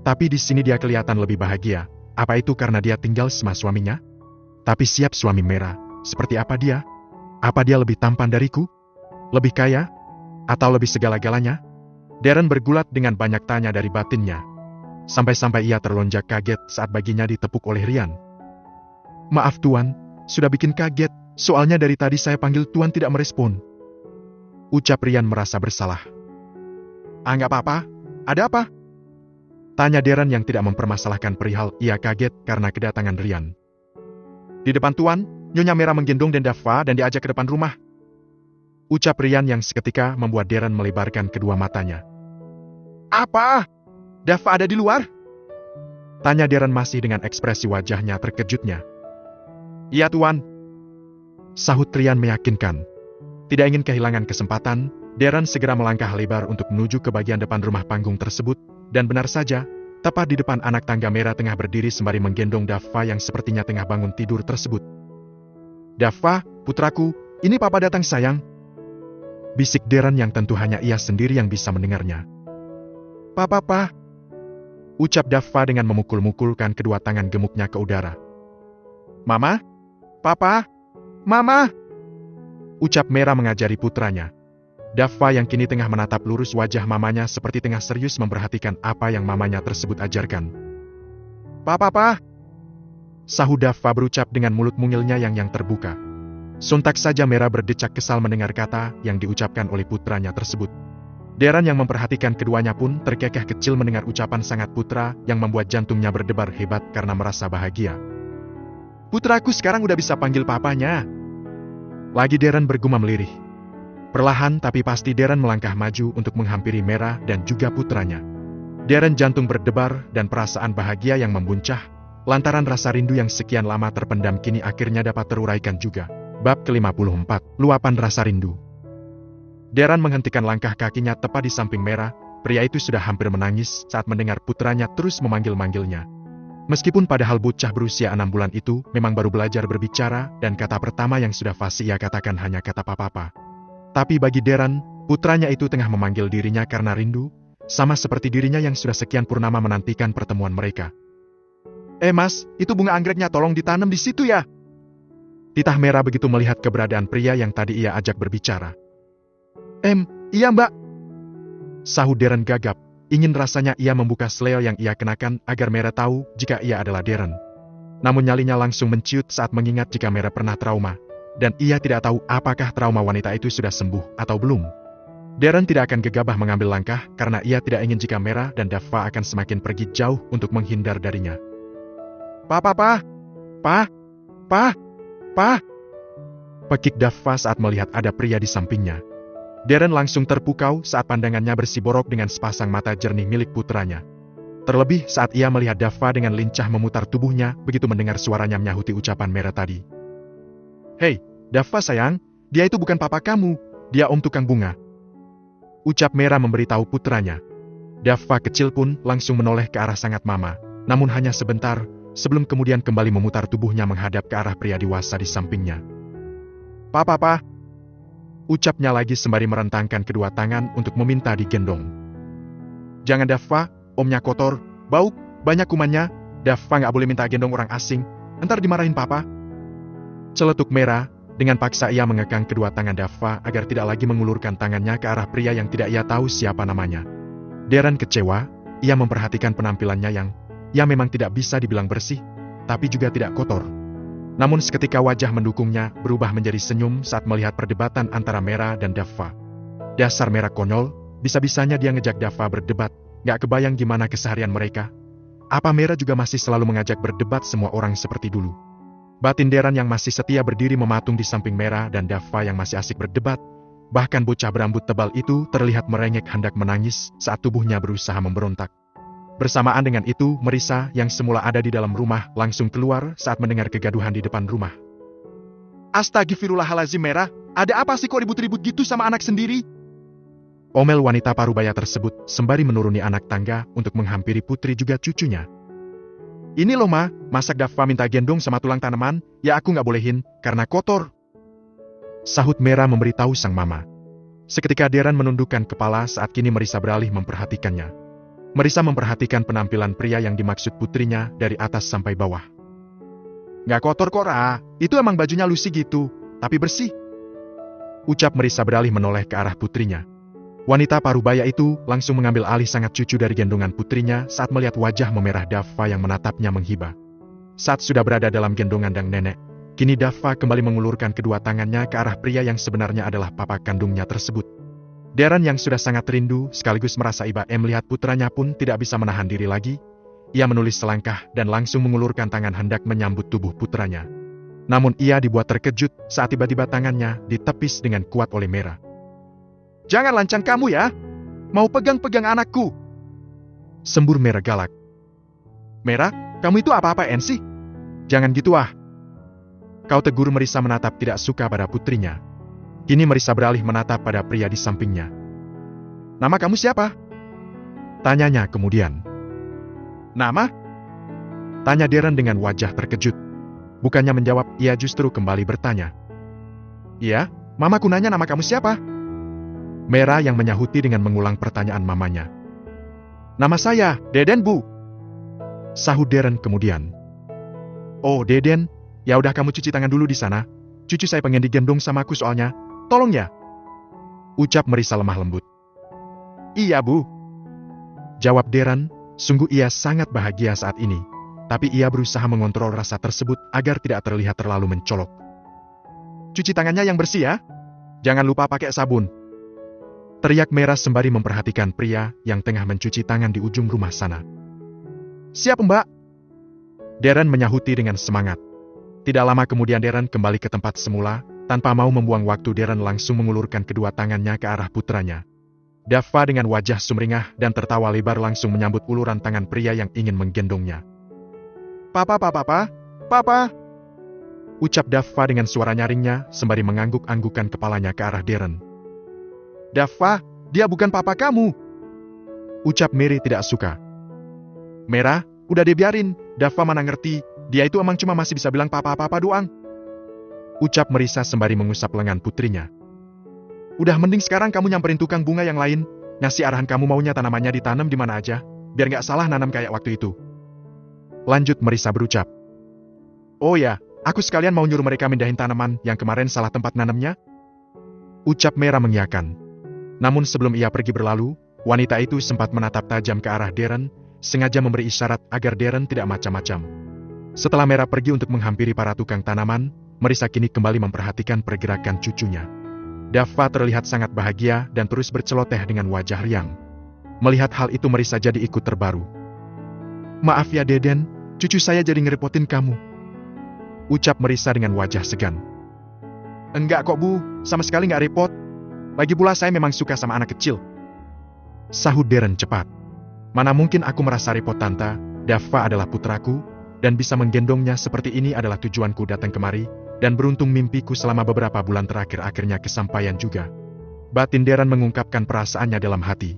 Tapi di sini dia kelihatan lebih bahagia. Apa itu karena dia tinggal sama suaminya? Tapi siap suami Mera, seperti apa dia? Apa dia lebih tampan dariku? Lebih kaya? Atau lebih segala-galanya? Darren bergulat dengan banyak tanya dari batinnya. Sampai-sampai ia terlonjak kaget saat baginya ditepuk oleh Rian. Maaf Tuan, sudah bikin kaget, soalnya dari tadi saya panggil Tuan tidak merespon. Ucap Rian merasa bersalah. Nggak apa-apa, ada apa? Tanya Darren yang tidak mempermasalahkan perihal ia kaget karena kedatangan Rian. Di depan Tuan, Nyonya Mera menggendong Dendava dan diajak ke depan rumah. Ucap Rian yang seketika membuat Darren melebarkan kedua matanya. Apa? Dava ada di luar? Tanya Darren masih dengan ekspresi wajahnya terkejutnya. Iya Tuan. Sahut Rian meyakinkan. Tidak ingin kehilangan kesempatan, Darren segera melangkah lebar untuk menuju ke bagian depan rumah panggung tersebut, dan benar saja, tepat di depan anak tangga Mera tengah berdiri sembari menggendong Dava yang sepertinya tengah bangun tidur tersebut. Dava, putraku, ini papa datang sayang. Bisik Darren yang tentu hanya ia sendiri yang bisa mendengarnya. Papa. Ucap Dava dengan memukul-mukulkan kedua tangan gemuknya ke udara. Mama? Papa? Mama? Ucap Mera mengajari putranya. Dava yang kini tengah menatap lurus wajah mamanya seperti tengah serius memperhatikan apa yang mamanya tersebut ajarkan. Papa. Sahut Dava berucap dengan mulut mungilnya yang terbuka. Sontak saja Mera berdecak kesal mendengar kata yang diucapkan oleh putranya tersebut. Darren yang memperhatikan keduanya pun terkekeh kecil mendengar ucapan sangat putra yang membuat jantungnya berdebar hebat karena merasa bahagia. Putraku sekarang udah bisa panggil papanya. Lagi Darren bergumam lirih. Perlahan tapi pasti Darren melangkah maju untuk menghampiri Mera dan juga putranya. Darren jantung berdebar dan perasaan bahagia yang membuncah, lantaran rasa rindu yang sekian lama terpendam kini akhirnya dapat teruraikan juga. Bab ke-54, Luapan Rasa Rindu. Darren menghentikan langkah kakinya tepat di samping Mera, pria itu sudah hampir menangis saat mendengar putranya terus memanggil-manggilnya. Meskipun padahal bocah berusia 6 bulan itu memang baru belajar berbicara dan kata pertama yang sudah fasih ia katakan hanya kata papa. Tapi bagi Darren, putranya itu tengah memanggil dirinya karena rindu, sama seperti dirinya yang sudah sekian purnama menantikan pertemuan mereka. Mas, itu bunga anggreknya tolong ditanam di situ ya. Titah Mera begitu melihat keberadaan pria yang tadi ia ajak berbicara. Iya mbak. Sahut Darren gagap. Ingin rasanya ia membuka seleo yang ia kenakan agar Mera tahu jika ia adalah Darren. Namun nyalinya langsung menciut saat mengingat jika Mera pernah trauma, dan ia tidak tahu apakah trauma wanita itu sudah sembuh atau belum. Darren tidak akan gegabah mengambil langkah karena ia tidak ingin jika Mera dan Dava akan semakin pergi jauh untuk menghindar darinya. Pa. Pa. Pa. Pa. Pekik Daffa saat melihat ada pria di sampingnya. Darren langsung terpukau saat pandangannya bersiborok dengan sepasang mata jernih milik putranya. Terlebih saat ia melihat Daffa dengan lincah memutar tubuhnya begitu mendengar suaranya menyahuti ucapan Mera tadi. Hei, Daffa sayang, dia itu bukan papa kamu, dia om tukang bunga. Ucap Mera memberitahu putranya. Daffa kecil pun langsung menoleh ke arah sangat mama, namun hanya sebentar, sebelum kemudian kembali memutar tubuhnya menghadap ke arah pria dewasa di sampingnya. Pa. Ucapnya lagi sembari merentangkan kedua tangan untuk meminta digendong. Jangan Daffa, omnya kotor, bau, banyak kumannya, Daffa nggak boleh minta gendong orang asing, entar dimarahin papa. Celetuk Mera, dengan paksa ia mengekang kedua tangan Daffa agar tidak lagi mengulurkan tangannya ke arah pria yang tidak ia tahu siapa namanya. Darren kecewa, ia memperhatikan penampilannya yang, ya memang tidak bisa dibilang bersih, tapi juga tidak kotor. Namun seketika wajah mendukungnya berubah menjadi senyum saat melihat perdebatan antara Mera dan Daffa. Dasar Mera konyol, bisa-bisanya dia ngejak Daffa berdebat, gak kebayang gimana keseharian mereka. Apa Mera juga masih selalu mengajak berdebat semua orang seperti dulu? Batin Darren yang masih setia berdiri mematung di samping Mera dan Daffa yang masih asik berdebat. Bahkan bocah berambut tebal itu terlihat merengek hendak menangis saat tubuhnya berusaha memberontak. Bersamaan dengan itu, Marissa yang semula ada di dalam rumah langsung keluar saat mendengar kegaduhan di depan rumah. Astagfirullahalazim Mera, ada apa sih kok ribut-ribut gitu sama anak sendiri? Omel wanita parubaya tersebut sembari menuruni anak tangga untuk menghampiri putri juga cucunya. Ini loh ma, masak Daffa minta gendong sama tulang tanaman, ya aku nggak bolehin, karena kotor. Sahut Mera memberitahu sang mama. Seketika Darren menundukkan kepala saat kini Marissa beralih memperhatikannya. Marissa memperhatikan penampilan pria yang dimaksud putrinya dari atas sampai bawah. Nggak kotor kok Ra, itu emang bajunya Lucy gitu, tapi bersih. Ucap Marissa beralih menoleh ke arah putrinya. Wanita parubaya itu langsung mengambil alih sangat cucu dari gendongan putrinya saat melihat wajah memerah Daffa yang menatapnya menghibah. Saat sudah berada dalam gendongan dang nenek, kini Daffa kembali mengulurkan kedua tangannya ke arah pria yang sebenarnya adalah papa kandungnya tersebut. Darren yang sudah sangat rindu sekaligus merasa iba melihat putranya pun tidak bisa menahan diri lagi. Ia menulis selangkah dan langsung mengulurkan tangan hendak menyambut tubuh putranya. Namun ia dibuat terkejut saat tiba-tiba tangannya ditepis dengan kuat oleh Mera. Jangan lancang kamu ya, mau pegang-pegang anakku. Sembur Mera galak. Mera, kamu itu apa-apaan sih? Jangan gitu ah. Kau tegur Marissa menatap tidak suka pada putrinya. Kini Marissa beralih menatap pada pria di sampingnya. Nama kamu siapa? Tanyanya kemudian. Nama? Tanya Darren dengan wajah terkejut. Bukannya menjawab, ia justru kembali bertanya. Iya, mamaku nanya nama kamu siapa? Mera yang menyahuti dengan mengulang pertanyaan mamanya. Nama saya, Deden Bu. Sahut Darren kemudian. Oh Deden, ya udah kamu cuci tangan dulu di sana. Cucu saya pengen digendong sama aku soalnya. Tolong ya. Ucap Marissa lemah lembut. Iya Bu. Jawab Darren, sungguh ia sangat bahagia saat ini. Tapi ia berusaha mengontrol rasa tersebut agar tidak terlihat terlalu mencolok. Cuci tangannya yang bersih ya. Jangan lupa pakai sabun. Teriak Mera sembari memperhatikan pria yang tengah mencuci tangan di ujung rumah sana. Siap Mbak. Darren menyahuti dengan semangat. Tidak lama kemudian Darren kembali ke tempat semula. Tanpa mau membuang waktu Darren langsung mengulurkan kedua tangannya ke arah putranya. Daffa dengan wajah sumringah dan tertawa lebar langsung menyambut uluran tangan pria yang ingin menggendongnya. Papa. Ucap Daffa dengan suara nyaringnya sembari mengangguk-anggukan kepalanya ke arah Darren. Daffa, dia bukan papa kamu. Ucap Mary tidak suka. Mera, udah dibiarin, Daffa mana ngerti, dia itu emang cuma masih bisa bilang papa-papa doang. Ucap Marissa sembari mengusap lengan putrinya. Udah mending sekarang kamu nyamperin tukang bunga yang lain, ngasih arahan kamu maunya tanamannya ditanam di mana aja, biar nggak salah nanam kayak waktu itu. Lanjut Marissa berucap. Oh ya, aku sekalian mau nyuruh mereka mindahin tanaman yang kemarin salah tempat nanamnya. Ucap Mera mengiyakan. Namun sebelum ia pergi berlalu, wanita itu sempat menatap tajam ke arah Darren, sengaja memberi isyarat agar Darren tidak macam-macam. Setelah Mera pergi untuk menghampiri para tukang tanaman, Marissa kini kembali memperhatikan pergerakan cucunya. Daffa terlihat sangat bahagia dan terus berceloteh dengan wajah riang. Melihat hal itu Marissa jadi ikut terbaru. Maaf ya Deden, cucu saya jadi ngerepotin kamu. Ucap Marissa dengan wajah segan. Enggak kok Bu, sama sekali nggak repot. Lagi pula saya memang suka sama anak kecil. Sahut Darren cepat. Mana mungkin aku merasa repot tante, Dava adalah putraku, dan bisa menggendongnya seperti ini adalah tujuanku datang kemari, dan beruntung mimpiku selama beberapa bulan terakhir akhirnya kesampaian juga. Batin Darren mengungkapkan perasaannya dalam hati.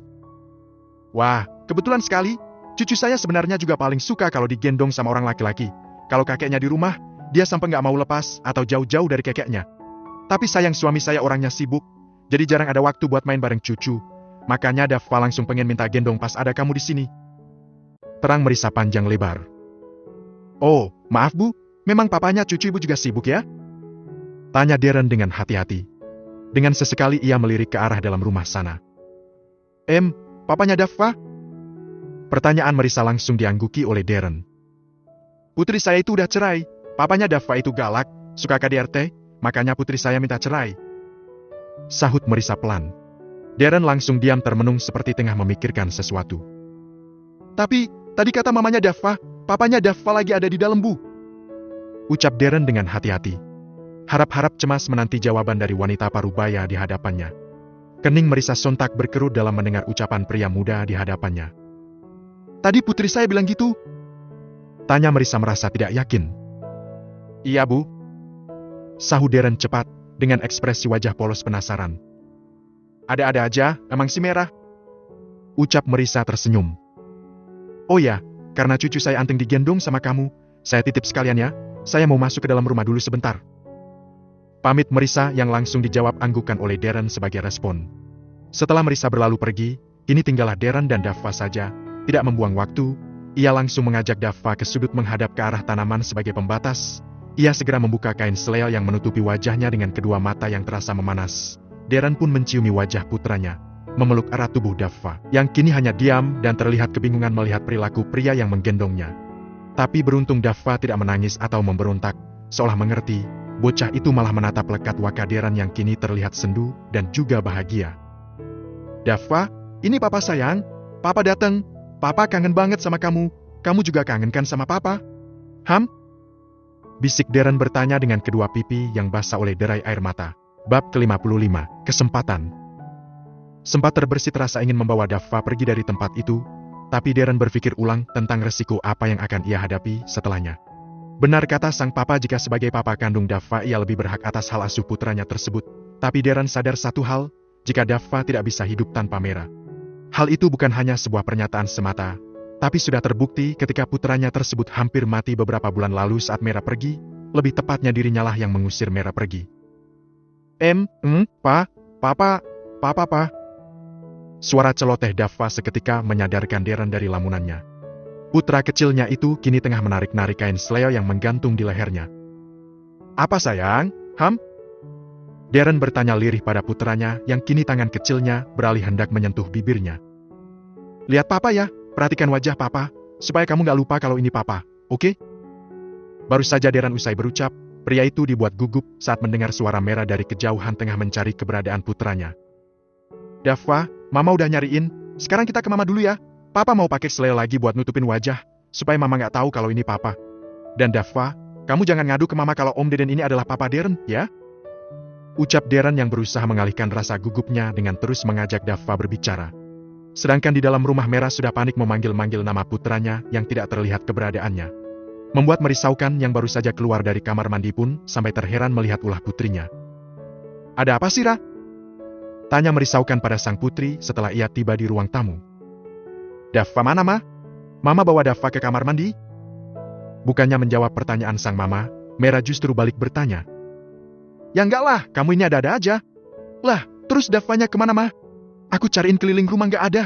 Wah, kebetulan sekali, cucu saya sebenarnya juga paling suka kalau digendong sama orang laki-laki. Kalau kakeknya di rumah, dia sampai nggak mau lepas atau jauh-jauh dari kakeknya. Tapi sayang suami saya orangnya sibuk, jadi jarang ada waktu buat main bareng cucu. Makanya Dava langsung pengen minta gendong pas ada kamu di sini. Terang Marissa panjang lebar. Oh, maaf Bu, memang papanya cucu ibu juga sibuk ya? Tanya Darren dengan hati-hati. Dengan sesekali ia melirik ke arah dalam rumah sana. Papanya Dava? Pertanyaan Marissa langsung diangguki oleh Darren. Putri saya itu udah cerai, papanya Dava itu galak, suka KDRT, makanya putri saya minta cerai. Sahut Marissa pelan. Darren langsung diam termenung seperti tengah memikirkan sesuatu. Tapi, tadi kata mamanya Dava, papanya Dava lagi ada di dalam Bu. Ucap Darren dengan hati-hati. Harap-harap cemas menanti jawaban dari wanita parubaya di hadapannya. Kening Marissa sontak berkerut dalam mendengar ucapan pria muda di hadapannya. Tadi putri saya bilang gitu? Tanya Marissa merasa tidak yakin. Iya Bu. Sahut Darren cepat, dengan ekspresi wajah polos penasaran. Ada-ada aja, emang si Merah. Ucap Marissa tersenyum. Oh ya, karena cucu saya anting digendong sama kamu, saya titip sekalian ya, saya mau masuk ke dalam rumah dulu sebentar. Pamit Marissa yang langsung dijawab anggukan oleh Darren sebagai respon. Setelah Marissa berlalu pergi, kini tinggallah Darren dan Dava saja, tidak membuang waktu, ia langsung mengajak Dava ke sudut menghadap ke arah tanaman sebagai pembatas. Ia segera membuka kain selea yang menutupi wajahnya dengan kedua mata yang terasa memanas. Darren pun menciumi wajah putranya, memeluk erat tubuh Dava, yang kini hanya diam dan terlihat kebingungan melihat perilaku pria yang menggendongnya. Tapi beruntung Dava tidak menangis atau memberontak, seolah mengerti, bocah itu malah menatap lekat wajah Darren yang kini terlihat sendu dan juga bahagia. Dava, ini papa sayang, papa datang, papa kangen banget sama kamu juga kangen kan sama papa? Bisik Darren bertanya dengan kedua pipi yang basah oleh derai air mata. Bab ke-55, Kesempatan. Sempat terbersit rasa ingin membawa Dava pergi dari tempat itu, tapi Darren berpikir ulang tentang resiko apa yang akan ia hadapi setelahnya. Benar kata sang papa jika sebagai papa kandung Dava ia lebih berhak atas hal asuh putranya tersebut, tapi Darren sadar satu hal, jika Dava tidak bisa hidup tanpa Merah. Hal itu bukan hanya sebuah pernyataan semata, tapi sudah terbukti ketika putranya tersebut hampir mati beberapa bulan lalu saat Merah pergi, lebih tepatnya dirinya lah yang mengusir Merah pergi. Papa. Suara celoteh Dava seketika menyadarkan Darren dari lamunannya. Putra kecilnya itu kini tengah menarik-narik kain selea yang menggantung di lehernya. Apa sayang? Darren bertanya lirih pada putranya yang kini tangan kecilnya beralih hendak menyentuh bibirnya. Lihat papa ya, perhatikan wajah papa, supaya kamu gak lupa kalau ini papa, oke? Baru saja Darren usai berucap, pria itu dibuat gugup saat mendengar suara Merah dari kejauhan tengah mencari keberadaan putranya. Dava, mama udah nyariin, sekarang kita ke mama dulu ya. Papa mau pakai selea lagi buat nutupin wajah, supaya mama gak tahu kalau ini papa. Dan Dava, kamu jangan ngadu ke mama kalau Om Deden ini adalah papa Darren, ya? Ucap Darren yang berusaha mengalihkan rasa gugupnya dengan terus mengajak Dava berbicara. Sedangkan di dalam rumah Merah sudah panik memanggil-manggil nama putranya yang tidak terlihat keberadaannya. Membuat merisaukan yang baru saja keluar dari kamar mandi pun sampai terheran melihat ulah putrinya. Ada apa sih, Ra? Tanya merisaukan pada sang putri setelah ia tiba di ruang tamu. Dava mana, Ma? Mama bawa Dava ke kamar mandi? Bukannya menjawab pertanyaan sang mama, Merah justru balik bertanya. Ya enggak lah, kamu ini ada-ada aja. Lah, terus Davanya kemana, Ma? Aku cariin keliling rumah nggak ada.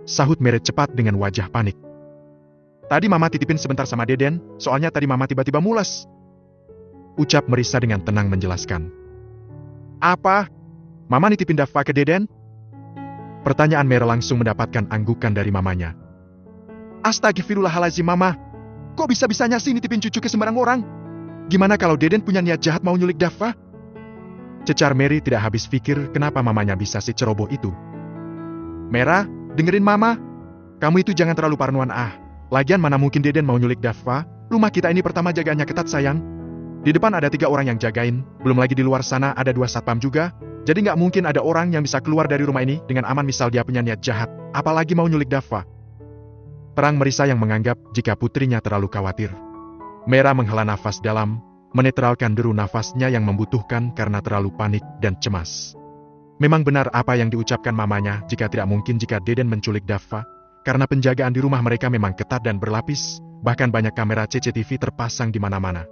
Sahut Merah cepat dengan wajah panik. Tadi mama titipin sebentar sama Deden, soalnya tadi mama tiba-tiba mules. Ucap Marissa dengan tenang menjelaskan. Apa? Mama nitipin Dava ke Deden? Pertanyaan Merah langsung mendapatkan anggukan dari mamanya. Astagfirullahaladzim mama. Kok bisa-bisanya sih nitipin cucu ke sembarang orang? Gimana kalau Deden punya niat jahat mau nyulik Dava? Cecar Mary tidak habis pikir kenapa mamanya bisa si ceroboh itu. Merah, dengerin mama. Kamu itu jangan terlalu parnoan Lagian mana mungkin Deden mau nyulik Dava, rumah kita ini pertama jaganya ketat sayang. Di depan ada 3 orang yang jagain, belum lagi di luar sana ada 2 satpam juga, jadi nggak mungkin ada orang yang bisa keluar dari rumah ini dengan aman misal dia punya niat jahat, apalagi mau nyulik Dava. Terang Marissa yang menganggap jika putrinya terlalu khawatir. Mera menghela nafas dalam, menetralkan deru nafasnya yang membutuhkan karena terlalu panik dan cemas. Memang benar apa yang diucapkan mamanya jika tidak mungkin jika Deden menculik Dava, karena penjagaan di rumah mereka memang ketat dan berlapis, bahkan banyak kamera CCTV terpasang di mana-mana.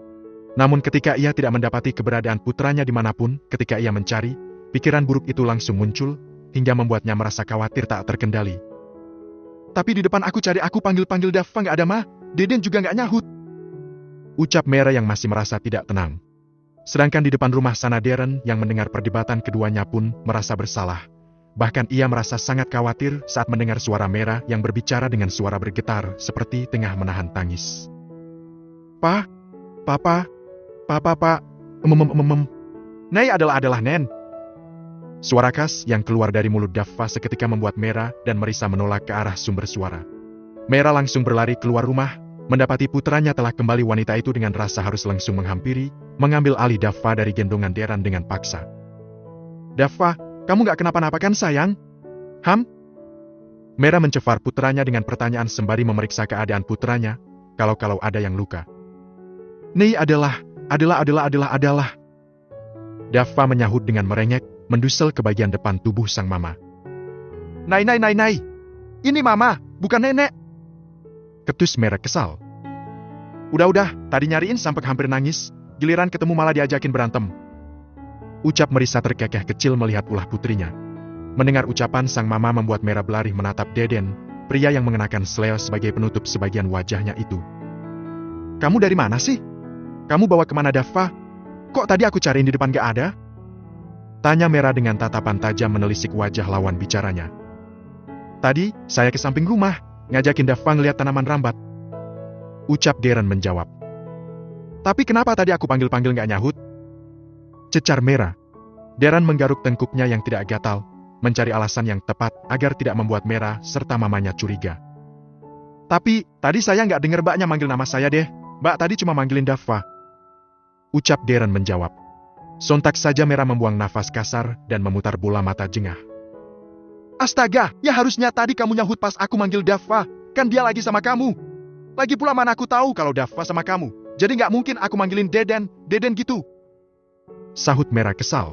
Namun ketika ia tidak mendapati keberadaan putranya dimanapun, ketika ia mencari, pikiran buruk itu langsung muncul, hingga membuatnya merasa khawatir tak terkendali. Tapi di depan aku panggil-panggil Dava nggak ada mah, Deden juga nggak nyahut. Ucap Mera yang masih merasa tidak tenang. Sedangkan di depan rumah sana Darren yang mendengar perdebatan keduanya pun merasa bersalah. Bahkan ia merasa sangat khawatir saat mendengar suara Mera yang berbicara dengan suara bergetar seperti tengah menahan tangis. Pak. Nei adalah Nen. Suara khas yang keluar dari mulut Dava seketika membuat Mera dan Marissa menolak ke arah sumber suara. Mera langsung berlari keluar rumah, mendapati putranya telah kembali. Wanita itu dengan rasa harus langsung menghampiri, mengambil alih Dava dari gendongan Darren dengan paksa. Dava, kamu gak kenapa-napa kan sayang? Mera mencefar putranya dengan pertanyaan sembari memeriksa keadaan putranya, kalau ada yang luka. Nei adalah. Dava menyahut dengan merengek, mendusel ke bagian depan tubuh sang mama. Nai. Ini mama, bukan nenek. Ketus Mera kesal. Udah, tadi nyariin sampai hampir nangis, giliran ketemu malah diajakin berantem. Ucap Marissa terkekeh kecil melihat ulah putrinya. Mendengar ucapan sang mama membuat Mera berlari menatap Deden, pria yang mengenakan seleo sebagai penutup sebagian wajahnya itu. Kamu dari mana sih? Kamu bawa kemana Dava? Kok tadi aku cariin di depan gak ada? Tanya Mera dengan tatapan tajam menelisik wajah lawan bicaranya. Tadi, saya ke samping rumah, ngajakin Dava ngeliat tanaman rambat. Ucap Darren menjawab. Tapi kenapa tadi aku panggil-panggil gak nyahut? Cecar Mera. Darren menggaruk tengkuknya yang tidak gatal, mencari alasan yang tepat agar tidak membuat Mera serta mamanya curiga. Tapi, tadi saya gak dengar mbaknya manggil nama saya deh, mbak tadi cuma manggilin Dava. Ucap Darren menjawab. Sontak saja Mera membuang nafas kasar dan memutar bola mata jengah. Astaga, ya harusnya tadi kamu nyahut pas aku manggil Dava, kan dia lagi sama kamu. Lagi pula mana aku tahu kalau Dava sama kamu, jadi nggak mungkin aku manggilin Deden gitu. Sahut Mera kesal.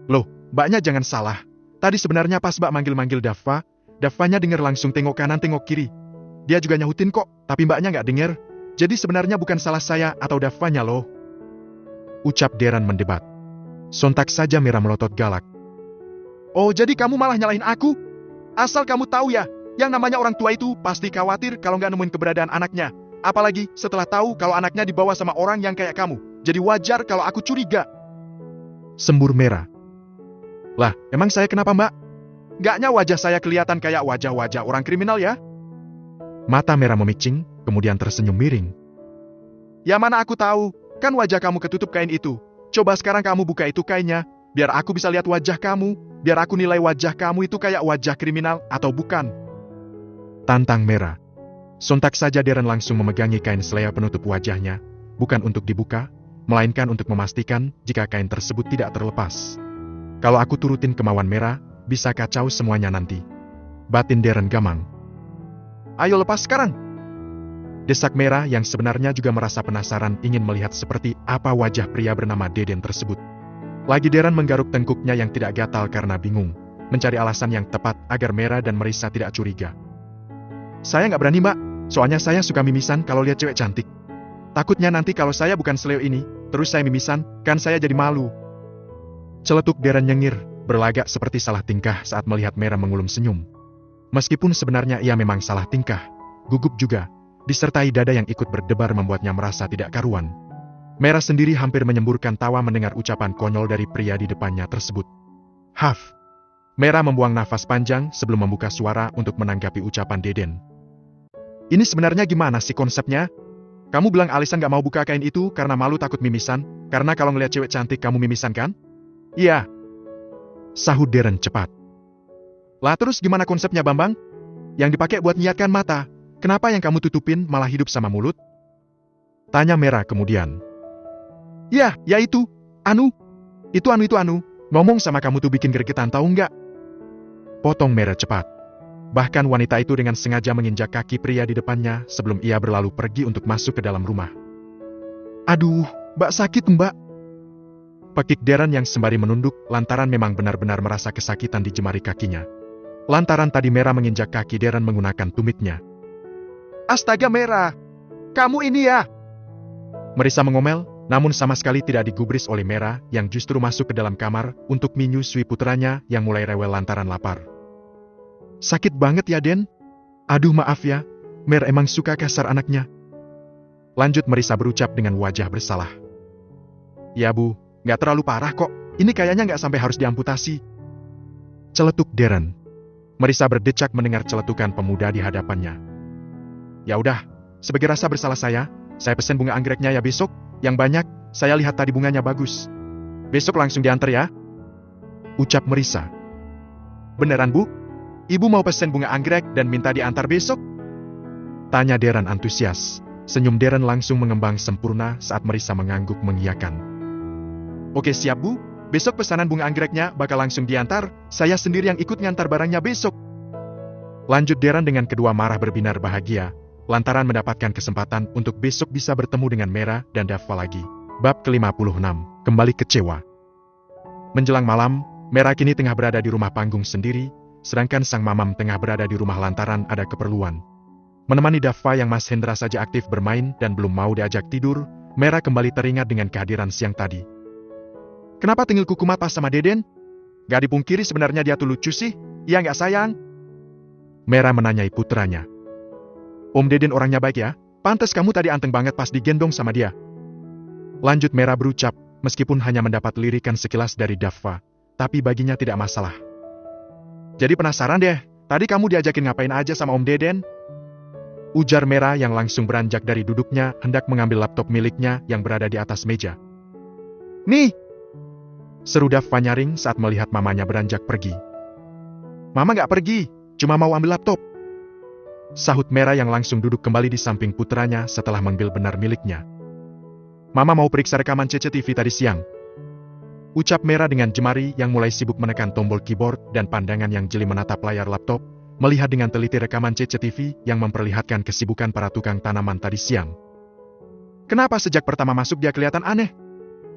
Loh, mbaknya jangan salah. Tadi sebenarnya pas mbak manggil-manggil Dava, Davanya denger langsung tengok kanan tengok kiri. Dia juga nyahutin kok, tapi mbaknya nggak denger. Jadi sebenarnya bukan salah saya atau Davanya loh. Ucap Darren mendebat. Sontak saja Mera melotot galak. Oh, jadi kamu malah nyalahin aku? Asal kamu tahu ya, yang namanya orang tua itu pasti khawatir kalau nggak nemuin keberadaan anaknya. Apalagi setelah tahu kalau anaknya dibawa sama orang yang kayak kamu. Jadi wajar kalau aku curiga. Sembur Mera. Lah, emang saya kenapa mbak? Nggaknya wajah saya kelihatan kayak wajah-wajah orang kriminal ya? Mata Mera memicing, kemudian tersenyum miring. Ya mana aku tahu. Kan wajah kamu ketutup kain itu. Coba sekarang kamu buka itu kainnya, biar aku bisa lihat wajah kamu, biar aku nilai wajah kamu itu kayak wajah kriminal atau bukan. Tantang Mera. Sontak saja Darren langsung memegangi kain selea penutup wajahnya, bukan untuk dibuka, melainkan untuk memastikan jika kain tersebut tidak terlepas. Kalau aku turutin kemauan Mera, bisa kacau semuanya nanti. Batin Darren gamang. Ayo lepas sekarang. Desak Mera yang sebenarnya juga merasa penasaran ingin melihat seperti apa wajah pria bernama Deden tersebut. Lagi Darren menggaruk tengkuknya yang tidak gatal karena bingung, mencari alasan yang tepat agar Mera dan Marissa tidak curiga. Saya nggak berani mbak, soalnya saya suka mimisan kalau lihat cewek cantik. Takutnya nanti kalau saya bukan seleo ini, terus saya mimisan, kan saya jadi malu. Celetuk Darren nyengir, berlagak seperti salah tingkah saat melihat Mera mengulum senyum. Meskipun sebenarnya ia memang salah tingkah, gugup juga, disertai dada yang ikut berdebar membuatnya merasa tidak karuan. Mera sendiri hampir menyemburkan tawa mendengar ucapan konyol dari pria di depannya tersebut. Haf. Mera membuang nafas panjang sebelum membuka suara untuk menanggapi ucapan Deden. Ini sebenarnya gimana sih konsepnya? Kamu bilang Alisan gak mau buka kain itu karena malu takut mimisan, karena kalau ngeliat cewek cantik kamu mimisan kan? Iya. Sahut Darren cepat. Lah terus gimana konsepnya Bambang? Yang dipakai buat nyiatkan mata. Kenapa yang kamu tutupin malah hidup sama mulut? Tanya Merah kemudian. Ya itu. Itu anu. Ngomong sama kamu tuh bikin gregetan tahu nggak? Potong Merah cepat. Bahkan wanita itu dengan sengaja menginjak kaki pria di depannya sebelum ia berlalu pergi untuk masuk ke dalam rumah. Aduh, Mbak sakit Mbak. Pekik Darren yang sembari menunduk lantaran memang benar-benar merasa kesakitan di jemari kakinya. Lantaran tadi Merah menginjak kaki Darren menggunakan tumitnya. Astaga Merah, kamu ini ya? Marissa mengomel, namun sama sekali tidak digubris oleh Merah yang justru masuk ke dalam kamar untuk menyusui putranya yang mulai rewel lantaran lapar. Sakit banget ya Den? Aduh maaf ya, Merah emang suka kasar anaknya. Lanjut Marissa berucap dengan wajah bersalah. Ya Bu, nggak terlalu parah kok, ini kayaknya nggak sampai harus diamputasi. Celetuk Darren. Marissa berdecak mendengar celetukan pemuda di hadapannya. Ya udah, sebagai rasa bersalah saya pesen bunga anggreknya ya besok, yang banyak, saya lihat tadi bunganya bagus. Besok langsung diantar ya. Ucap Marissa. Beneran Bu? Ibu mau pesen bunga anggrek dan minta diantar besok? Tanya Darren antusias. Senyum Darren langsung mengembang sempurna saat Marissa mengangguk mengiyakan. Oke siap Bu, besok pesanan bunga anggreknya bakal langsung diantar, saya sendiri yang ikut ngantar barangnya besok. Lanjut Darren dengan kedua marah berbinar bahagia, lantaran mendapatkan kesempatan untuk besok bisa bertemu dengan Merah dan Dava lagi. Bab ke-56, kembali kecewa. Menjelang malam, Merah kini tengah berada di rumah panggung sendiri, sedangkan sang mamam tengah berada di rumah lantaran ada keperluan. Menemani Dava yang Mas Hendra saja aktif bermain dan belum mau diajak tidur, Merah kembali teringat dengan kehadiran siang tadi. Kenapa tinggal kukumat pas sama Deden? Gak dipungkiri sebenarnya dia tuh lucu sih, iya gak sayang? Merah menanyai putranya. Om Deden orangnya baik ya, pantas kamu tadi anteng banget pas digendong sama dia. Lanjut Merah berucap, meskipun hanya mendapat lirikan sekilas dari Dava, tapi baginya tidak masalah. Jadi penasaran deh, tadi kamu diajakin ngapain aja sama Om Deden? Ujar Merah yang langsung beranjak dari duduknya hendak mengambil laptop miliknya yang berada di atas meja. Nih! Seru Dava nyaring saat melihat mamanya beranjak pergi. Mama gak pergi, cuma mau ambil laptop. Sahut Merah yang langsung duduk kembali di samping putranya setelah mengambil benar miliknya. Mama mau periksa rekaman CCTV tadi siang. Ucap Merah dengan jemari yang mulai sibuk menekan tombol keyboard dan pandangan yang jeli menatap layar laptop, melihat dengan teliti rekaman CCTV yang memperlihatkan kesibukan para tukang tanaman tadi siang. Kenapa sejak pertama masuk dia kelihatan aneh?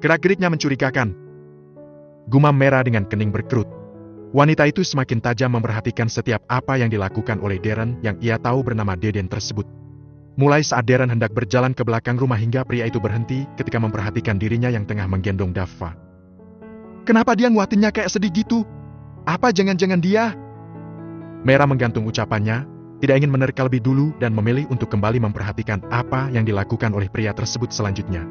Gerak-geriknya mencurigakan. Gumam Merah dengan kening berkerut. Wanita itu semakin tajam memperhatikan setiap apa yang dilakukan oleh Darren yang ia tahu bernama Deden tersebut. Mulai saat Darren hendak berjalan ke belakang rumah hingga pria itu berhenti ketika memperhatikan dirinya yang tengah menggendong Dava. Kenapa dia nguatinnya kayak sedih gitu? Apa jangan-jangan dia? Merah menggantung ucapannya, tidak ingin menerka lebih dulu dan memilih untuk kembali memperhatikan apa yang dilakukan oleh pria tersebut selanjutnya.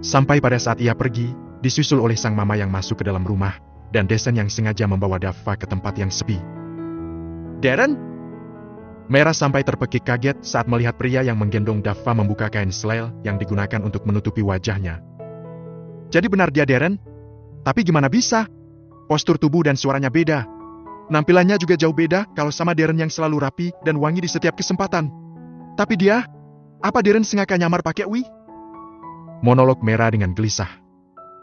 Sampai pada saat ia pergi, disusul oleh sang mama yang masuk ke dalam rumah, dan Desen yang sengaja membawa Dava ke tempat yang sepi. Darren? Merah sampai terpekik kaget saat melihat pria yang menggendong Dava membuka kain selail yang digunakan untuk menutupi wajahnya. Jadi benar dia Darren? Tapi gimana bisa? Postur tubuh dan suaranya beda. Nampilannya juga jauh beda kalau sama Darren yang selalu rapi dan wangi di setiap kesempatan. Tapi dia? Apa Darren sengaja nyamar pakai Wi? Monolog Merah dengan gelisah.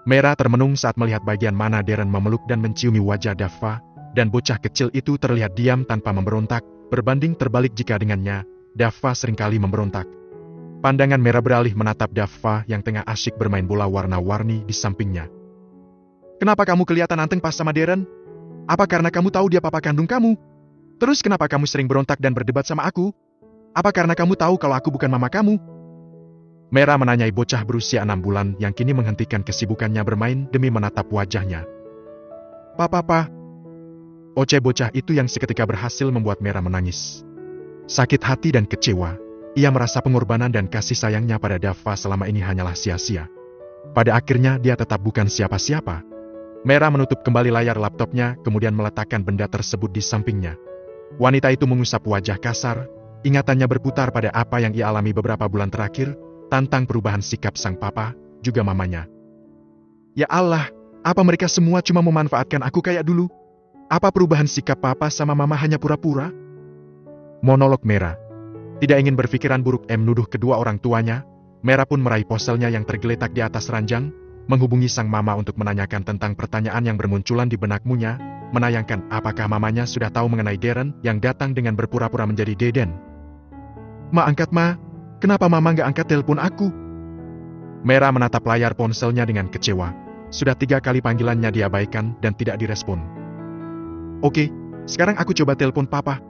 Merah termenung saat melihat bagian mana Darren memeluk dan menciumi wajah Dava, dan bocah kecil itu terlihat diam tanpa memberontak, berbanding terbalik jika dengannya, Dava seringkali memberontak. Pandangan Merah beralih menatap Dava yang tengah asyik bermain bola warna-warni di sampingnya. Kenapa kamu kelihatan anteng pas sama Darren? Apa karena kamu tahu dia papa kandung kamu? Terus kenapa kamu sering berontak dan berdebat sama aku? Apa karena kamu tahu kalau aku bukan mama kamu? Merah menanyai bocah berusia 6 bulan yang kini menghentikan kesibukannya bermain demi menatap wajahnya. Papa. Oceh bocah itu yang seketika berhasil membuat Merah menangis. Sakit hati dan kecewa, ia merasa pengorbanan dan kasih sayangnya pada Dava selama ini hanyalah sia-sia. Pada akhirnya dia tetap bukan siapa-siapa. Merah menutup kembali layar laptopnya kemudian meletakkan benda tersebut di sampingnya. Wanita itu mengusap wajah kasar, ingatannya berputar pada apa yang ia alami beberapa bulan terakhir, tentang perubahan sikap sang papa, juga mamanya. Ya Allah, apa mereka semua cuma memanfaatkan aku kayak dulu? Apa perubahan sikap papa sama mama hanya pura-pura? Monolog Merah. Tidak ingin berpikiran buruk menuduh kedua orang tuanya, Mera pun meraih ponselnya yang tergeletak di atas ranjang, menghubungi sang mama untuk menanyakan tentang pertanyaan yang bermunculan di benaknya, menayangkan apakah mamanya sudah tahu mengenai Darren yang datang dengan berpura-pura menjadi Deden. "Ma, angkat ma, kenapa mama nggak angkat telepon aku?" Mera menatap layar ponselnya dengan kecewa. Sudah 3 kali panggilannya diabaikan dan tidak direspon. "Oke, sekarang aku coba telepon papa."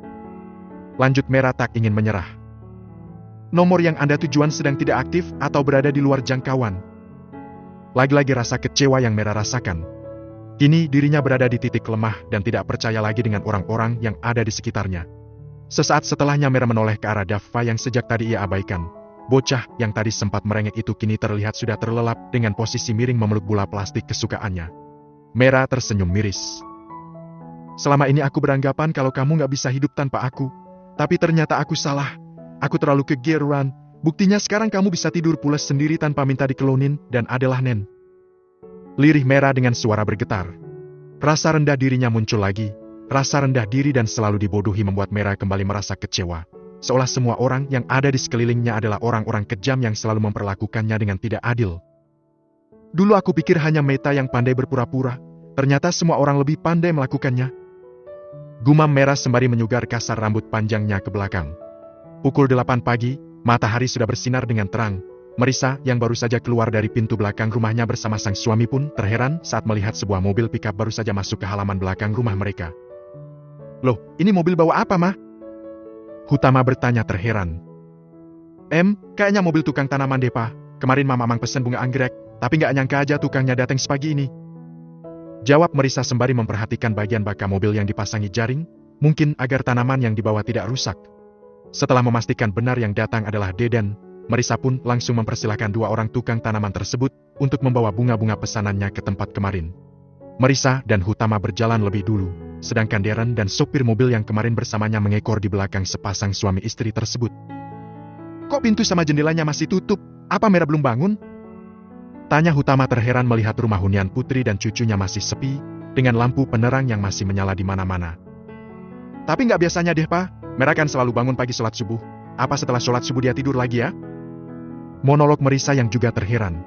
Lanjut Mera tak ingin menyerah. "Nomor yang Anda tujuan sedang tidak aktif atau berada di luar jangkauan." Lagi-lagi rasa kecewa yang Mera rasakan. Kini dirinya berada di titik lemah dan tidak percaya lagi dengan orang-orang yang ada di sekitarnya. Sesaat setelahnya Mera menoleh ke arah Daffa yang sejak tadi ia abaikan. Bocah yang tadi sempat merengek itu kini terlihat sudah terlelap dengan posisi miring memeluk bola plastik kesukaannya. Mera tersenyum miris. "Selama ini aku beranggapan kalau kamu nggak bisa hidup tanpa aku. Tapi ternyata aku salah. Aku terlalu kegeeran. Buktinya sekarang kamu bisa tidur pulas sendiri tanpa minta dikelonin dan adalah Nen." Lirih Mera dengan suara bergetar. Rasa rendah dirinya muncul lagi. Rasa rendah diri dan selalu dibodohi membuat Mera kembali merasa kecewa. Seolah semua orang yang ada di sekelilingnya adalah orang-orang kejam yang selalu memperlakukannya dengan tidak adil. "Dulu aku pikir hanya Meta yang pandai berpura-pura. Ternyata semua orang lebih pandai melakukannya." Gumam Mera sembari menyugar kasar rambut panjangnya ke belakang. Pukul 8 pagi, matahari sudah bersinar dengan terang. Marissa yang baru saja keluar dari pintu belakang rumahnya bersama sang suami pun terheran saat melihat sebuah mobil pickup baru saja masuk ke halaman belakang rumah mereka. "Loh, ini mobil bawa apa, Mah?" Hutama bertanya terheran. Kayaknya mobil tukang tanaman deh, Pak. Kemarin Mama Mang pesen bunga anggrek, tapi nggak nyangka aja tukangnya datang sepagi ini." Jawab Marissa sembari memperhatikan bagian baka mobil yang dipasangi jaring, mungkin agar tanaman yang dibawa tidak rusak. Setelah memastikan benar yang datang adalah Deden, Marissa pun langsung mempersilahkan 2 orang tukang tanaman tersebut untuk membawa bunga-bunga pesanannya ke tempat kemarin. Marissa dan Hutama berjalan lebih dulu, sedangkan Darren dan sopir mobil yang kemarin bersamanya mengekor di belakang sepasang suami istri tersebut. "Kok pintu sama jendelanya masih tutup? Apa Mera belum bangun?" Tanya Hutama terheran melihat rumah hunian putri dan cucunya masih sepi, dengan lampu penerang yang masih menyala di mana-mana. "Tapi nggak biasanya deh, Pak. Mera kan selalu bangun pagi sholat subuh. Apa setelah sholat subuh dia tidur lagi ya?" Monolog Marissa yang juga terheran.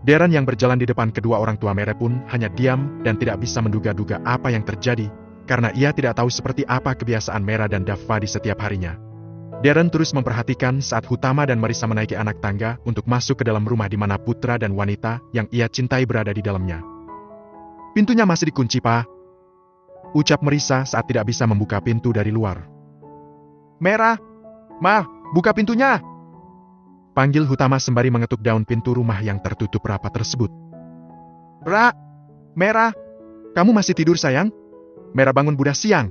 Darren yang berjalan di depan kedua orang tua Mera pun hanya diam dan tidak bisa menduga-duga apa yang terjadi, karena ia tidak tahu seperti apa kebiasaan Mera dan Daffa di setiap harinya. Darren terus memperhatikan saat Hutama dan Marissa menaiki anak tangga untuk masuk ke dalam rumah di mana putra dan wanita yang ia cintai berada di dalamnya. "Pintunya masih dikunci, Pak," ucap Marissa saat tidak bisa membuka pintu dari luar. "Mera, Ma, buka pintunya!" panggil Hutama sembari mengetuk daun pintu rumah yang tertutup rapat tersebut. Mera, kamu masih tidur sayang? Mera bangun budak siang,"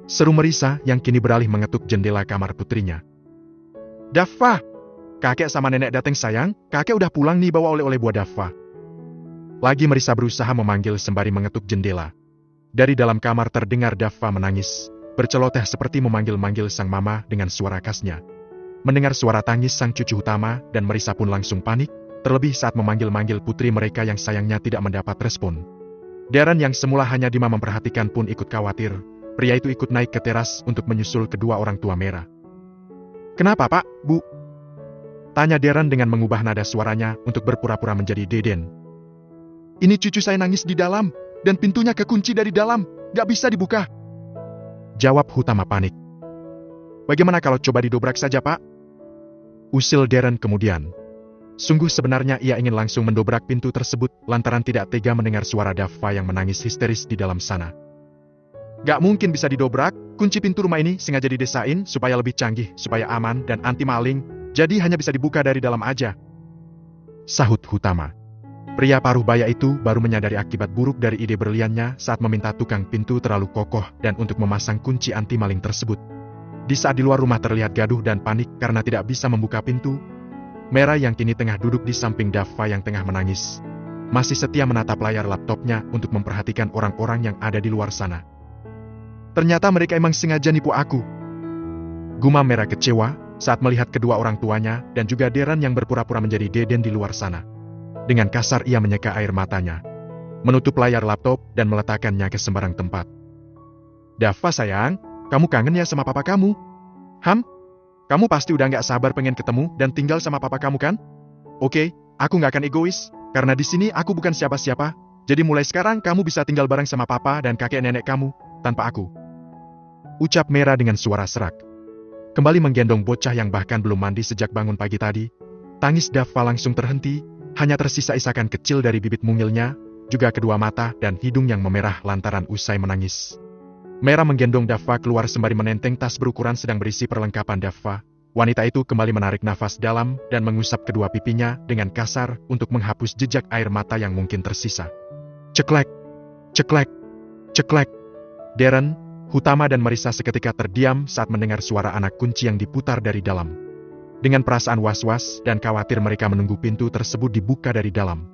seru Marissa yang kini beralih mengetuk jendela kamar putrinya. "Daffa, kakek sama nenek datang sayang, kakek udah pulang nih bawa oleh-oleh buat Daffa." Lagi Marissa berusaha memanggil sembari mengetuk jendela. Dari dalam kamar terdengar Daffa menangis, berceloteh seperti memanggil-manggil sang mama dengan suara khasnya. Mendengar suara tangis sang cucu Hutama dan Marissa pun langsung panik, terlebih saat memanggil-manggil putri mereka yang sayangnya tidak mendapat respon. Darren yang semula hanya diam memperhatikan pun ikut khawatir. Pria itu ikut naik ke teras untuk menyusul kedua orang tua Mera. "Kenapa, Pak, Bu?" tanya Darren dengan mengubah nada suaranya untuk berpura-pura menjadi Deden. "Ini cucu saya nangis di dalam, dan pintunya kekunci dari dalam, gak bisa dibuka," jawab Hutama panik. "Bagaimana kalau coba didobrak saja, Pak?" usil Darren kemudian. Sungguh sebenarnya ia ingin langsung mendobrak pintu tersebut lantaran tidak tega mendengar suara Daffa yang menangis histeris di dalam sana. "Gak mungkin bisa didobrak, kunci pintu rumah ini sengaja didesain supaya lebih canggih, supaya aman dan anti maling, jadi hanya bisa dibuka dari dalam aja," sahut Hutama. Pria paruh baya itu baru menyadari akibat buruk dari ide berliannya saat meminta tukang pintu terlalu kokoh dan untuk memasang kunci anti maling tersebut. Di saat di luar rumah terlihat gaduh dan panik karena tidak bisa membuka pintu, Mera yang kini tengah duduk di samping Daffa yang tengah menangis, masih setia menatap layar laptopnya untuk memperhatikan orang-orang yang ada di luar sana. "Ternyata mereka emang sengaja nipu aku," gumam Mera kecewa saat melihat kedua orang tuanya dan juga Darren yang berpura-pura menjadi Deden di luar sana. Dengan kasar ia menyeka air matanya, menutup layar laptop dan meletakkannya ke sembarang tempat. "Daffa sayang, kamu kangen ya sama papa kamu? Kamu pasti udah nggak sabar pengen ketemu dan tinggal sama papa kamu kan? Oke, aku nggak akan egois, karena di sini aku bukan siapa-siapa, jadi mulai sekarang kamu bisa tinggal bareng sama papa dan kakek nenek kamu, tanpa aku. Ucap Mera dengan suara serak. Kembali menggendong bocah yang bahkan belum mandi sejak bangun pagi tadi, tangis Dava langsung terhenti, hanya tersisa isakan kecil dari bibit mungilnya, juga kedua mata dan hidung yang memerah lantaran usai menangis. Mera menggendong Dava keluar sembari menenteng tas berukuran sedang berisi perlengkapan Dava. Wanita itu kembali menarik nafas dalam dan mengusap kedua pipinya dengan kasar untuk menghapus jejak air mata yang mungkin tersisa. Ceklek, ceklek, ceklek. Darren, Hutama dan Marissa seketika terdiam saat mendengar suara anak kunci yang diputar dari dalam. Dengan perasaan was-was dan khawatir mereka menunggu pintu tersebut dibuka dari dalam.